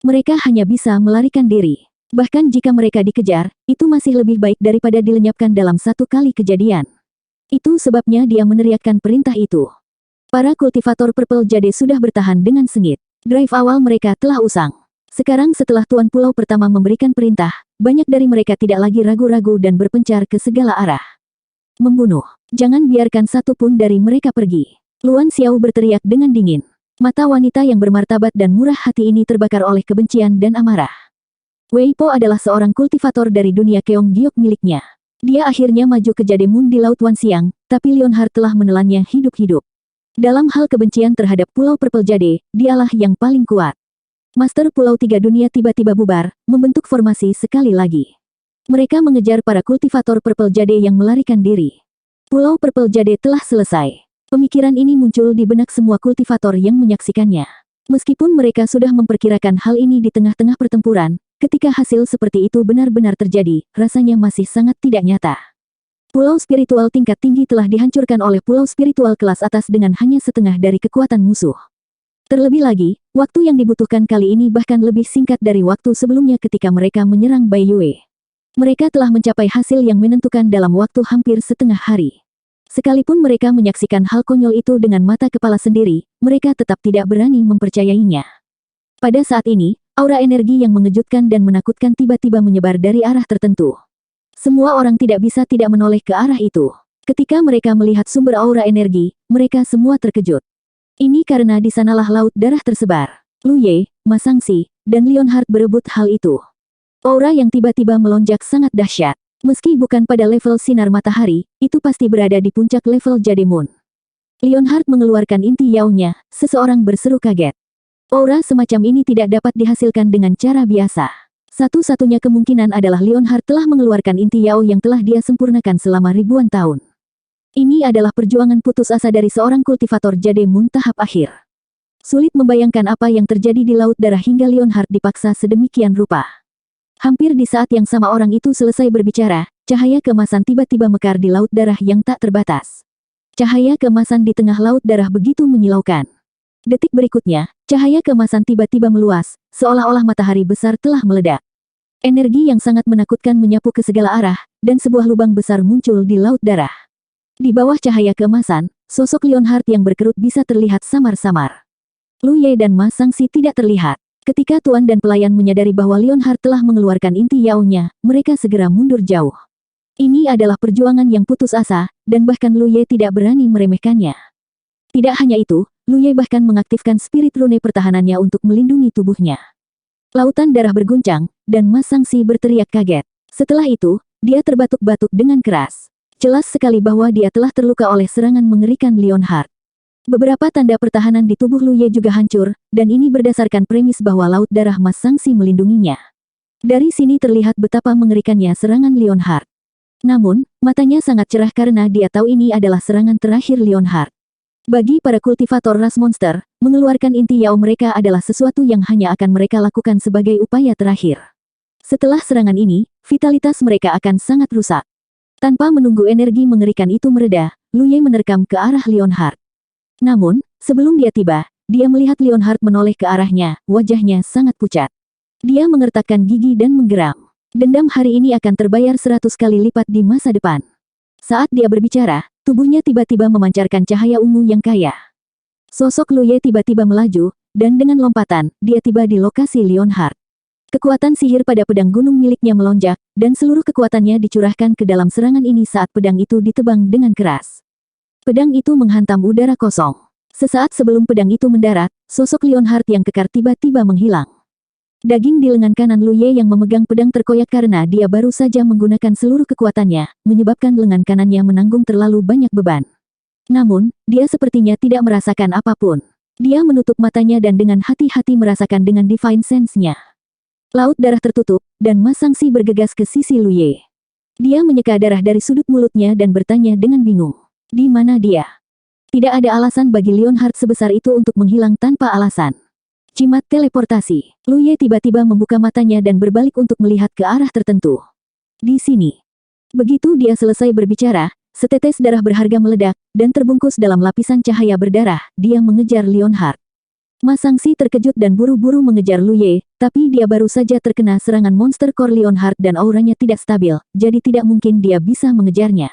Mereka hanya bisa melarikan diri. Bahkan jika mereka dikejar, itu masih lebih baik daripada dilenyapkan dalam satu kali kejadian. Itu sebabnya dia meneriakkan perintah itu. Para kultivator Purple Jade sudah bertahan dengan sengit. Drive awal mereka telah usang. Sekarang setelah Tuan Pulau pertama memberikan perintah, banyak dari mereka tidak lagi ragu-ragu dan berpencar ke segala arah. Membunuh. Jangan biarkan satu pun dari mereka pergi. Luan Xiao berteriak dengan dingin. Mata wanita yang bermartabat dan murah hati ini terbakar oleh kebencian dan amarah. Wei Po adalah seorang kultivator dari dunia keong giok miliknya. Dia akhirnya maju ke Jade Moon di Laut Wan Siang, tapi Leonhard telah menelannya hidup-hidup. Dalam hal kebencian terhadap Pulau Purple Jade, dialah yang paling kuat. Master Pulau Tiga Dunia tiba-tiba bubar, membentuk formasi sekali lagi. Mereka mengejar para kultivator Purple Jade yang melarikan diri. Pulau Purple Jade telah selesai. Pemikiran ini muncul di benak semua kultivator yang menyaksikannya. Meskipun mereka sudah memperkirakan hal ini di tengah-tengah pertempuran, ketika hasil seperti itu benar-benar terjadi, rasanya masih sangat tidak nyata. Pulau spiritual tingkat tinggi telah dihancurkan oleh pulau spiritual kelas atas dengan hanya setengah dari kekuatan musuh. Terlebih lagi, waktu yang dibutuhkan kali ini bahkan lebih singkat dari waktu sebelumnya ketika mereka menyerang Baiyue. Mereka telah mencapai hasil yang menentukan dalam waktu hampir setengah hari. Sekalipun mereka menyaksikan hal konyol itu dengan mata kepala sendiri, mereka tetap tidak berani mempercayainya. Pada saat ini, aura energi yang mengejutkan dan menakutkan tiba-tiba menyebar dari arah tertentu. Semua orang tidak bisa tidak menoleh ke arah itu. Ketika mereka melihat sumber aura energi, mereka semua terkejut. Ini karena di sanalah laut darah tersebar. Lu Ye, Masangsi, dan Leonhard berebut hal itu. Aura yang tiba-tiba melonjak sangat dahsyat. Meski bukan pada level sinar matahari, itu pasti berada di puncak level Jade Moon. Leonhard mengeluarkan inti Yao-nya, seseorang berseru kaget. Aura semacam ini tidak dapat dihasilkan dengan cara biasa. Satu-satunya kemungkinan adalah Leonhard telah mengeluarkan inti Yao yang telah dia sempurnakan selama ribuan tahun. Ini adalah perjuangan putus asa dari seorang kultivator jade Moon tahap akhir. Sulit membayangkan apa yang terjadi di Laut Darah hingga Leonhard dipaksa sedemikian rupa. Hampir di saat yang sama orang itu selesai berbicara, cahaya keemasan tiba-tiba mekar di Laut Darah yang tak terbatas. Cahaya keemasan di tengah Laut Darah begitu menyilaukan. Detik berikutnya, cahaya keemasan tiba-tiba meluas, seolah-olah matahari besar telah meledak. Energi yang sangat menakutkan menyapu ke segala arah, dan sebuah lubang besar muncul di Laut Darah. Di bawah cahaya keemasan, sosok Leonhard yang berkerut bisa terlihat samar-samar. Lu Ye dan Ma Sangxi tidak terlihat. Ketika tuan dan pelayan menyadari bahwa Leonhard telah mengeluarkan inti Yao-nya, mereka segera mundur jauh. Ini adalah perjuangan yang putus asa, dan bahkan Lu Ye tidak berani meremehkannya. Tidak hanya itu, Lu Ye bahkan mengaktifkan spirit rune pertahanannya untuk melindungi tubuhnya. Lautan darah berguncang, dan Ma Sangxi berteriak kaget. Setelah itu, dia terbatuk-batuk dengan keras. Jelas sekali bahwa dia telah terluka oleh serangan mengerikan Leonhard. Beberapa tanda pertahanan di tubuh Lu Ye juga hancur, dan ini berdasarkan premis bahwa Laut Darah Ma Sangxi melindunginya. Dari sini terlihat betapa mengerikannya serangan Leonhard. Namun, matanya sangat cerah karena dia tahu ini adalah serangan terakhir Leonhard. Bagi para kultivator ras monster, mengeluarkan inti Yao mereka adalah sesuatu yang hanya akan mereka lakukan sebagai upaya terakhir. Setelah serangan ini, vitalitas mereka akan sangat rusak. Tanpa menunggu energi mengerikan itu mereda, Lu Ye menerkam ke arah Leonhard. Namun, sebelum dia tiba, dia melihat Leonhard menoleh ke arahnya, wajahnya sangat pucat. Dia mengertakkan gigi dan menggeram. Dendam hari ini akan terbayar 100 kali lipat di masa depan. Saat dia berbicara, tubuhnya tiba-tiba memancarkan cahaya ungu yang kaya. Sosok Lu Ye tiba-tiba melaju, dan dengan lompatan, dia tiba di lokasi Leonhard. Kekuatan sihir pada pedang gunung miliknya melonjak, dan seluruh kekuatannya dicurahkan ke dalam serangan ini saat pedang itu ditebang dengan keras. Pedang itu menghantam udara kosong. Sesaat sebelum pedang itu mendarat, sosok Leonhard yang kekar tiba-tiba menghilang. Daging di lengan kanan Lu Ye yang memegang pedang terkoyak karena dia baru saja menggunakan seluruh kekuatannya, menyebabkan lengan kanannya menanggung terlalu banyak beban. Namun, dia sepertinya tidak merasakan apapun. Dia menutup matanya dan dengan hati-hati merasakan dengan Divine Sense-nya. Laut darah tertutup, dan Ma Sangxi bergegas ke sisi Lu Ye. Dia menyeka darah dari sudut mulutnya dan bertanya dengan bingung. Di mana dia? Tidak ada alasan bagi Leonhard sebesar itu untuk menghilang tanpa alasan. Jimat teleportasi. Lu Ye tiba-tiba membuka matanya dan berbalik untuk melihat ke arah tertentu. Di sini. Begitu dia selesai berbicara, setetes darah berharga meledak, dan terbungkus dalam lapisan cahaya berdarah, dia mengejar Leonhard. Ma Sangxi terkejut dan buru-buru mengejar Lu Ye, tapi dia baru saja terkena serangan monster core Leonhard dan auranya tidak stabil, jadi tidak mungkin dia bisa mengejarnya.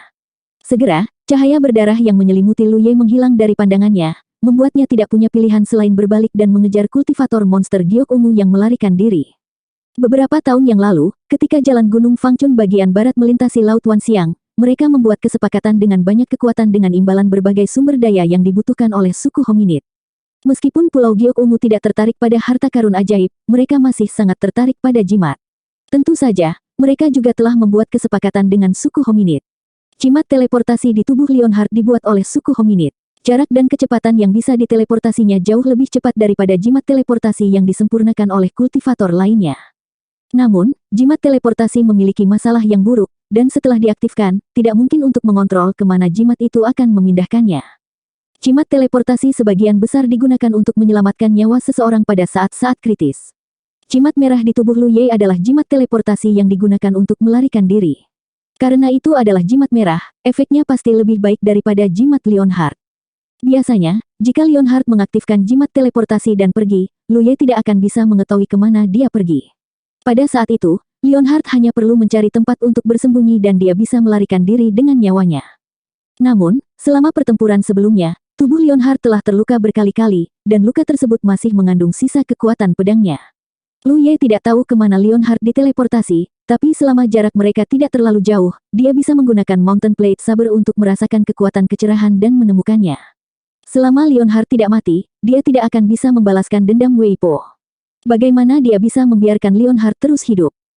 Segera, cahaya berdarah yang menyelimuti Lu Ye menghilang dari pandangannya, membuatnya tidak punya pilihan selain berbalik dan mengejar kultivator monster giok ungu yang melarikan diri. Beberapa tahun yang lalu, ketika jalan Gunung Fangchun bagian barat melintasi Laut Wanxiang, mereka membuat kesepakatan dengan banyak kekuatan dengan imbalan berbagai sumber daya yang dibutuhkan oleh suku hominid. Meskipun Pulau Giok Ungu tidak tertarik pada harta karun ajaib, mereka masih sangat tertarik pada jimat. Tentu saja, mereka juga telah membuat kesepakatan dengan suku hominid. Jimat teleportasi di tubuh Leonhard dibuat oleh suku hominid. Jarak dan kecepatan yang bisa diteleportasinya jauh lebih cepat daripada jimat teleportasi yang disempurnakan oleh kultivator lainnya. Namun, jimat teleportasi memiliki masalah yang buruk, dan setelah diaktifkan, tidak mungkin untuk mengontrol kemana jimat itu akan memindahkannya. Jimat teleportasi sebagian besar digunakan untuk menyelamatkan nyawa seseorang pada saat-saat kritis. Jimat merah di tubuh Lu Ye adalah jimat teleportasi yang digunakan untuk melarikan diri. Karena itu adalah jimat merah, efeknya pasti lebih baik daripada jimat Leonhard. Biasanya, jika Leonhard mengaktifkan jimat teleportasi dan pergi, Lu Ye tidak akan bisa mengetahui kemana dia pergi. Pada saat itu, Leonhard hanya perlu mencari tempat untuk bersembunyi dan dia bisa melarikan diri dengan nyawanya. Namun, selama pertempuran sebelumnya, tubuh Leonhard telah terluka berkali-kali, dan luka tersebut masih mengandung sisa kekuatan pedangnya. Lu Ye tidak tahu kemana Leonhard diteleportasi, tapi selama jarak mereka tidak terlalu jauh, dia bisa menggunakan Mountain Plate Saber untuk merasakan kekuatan kecerahan dan menemukannya. Selama Leonhard tidak mati, dia tidak akan bisa membalaskan dendam Wei Po. Bagaimana dia bisa membiarkan Leonhard terus hidup?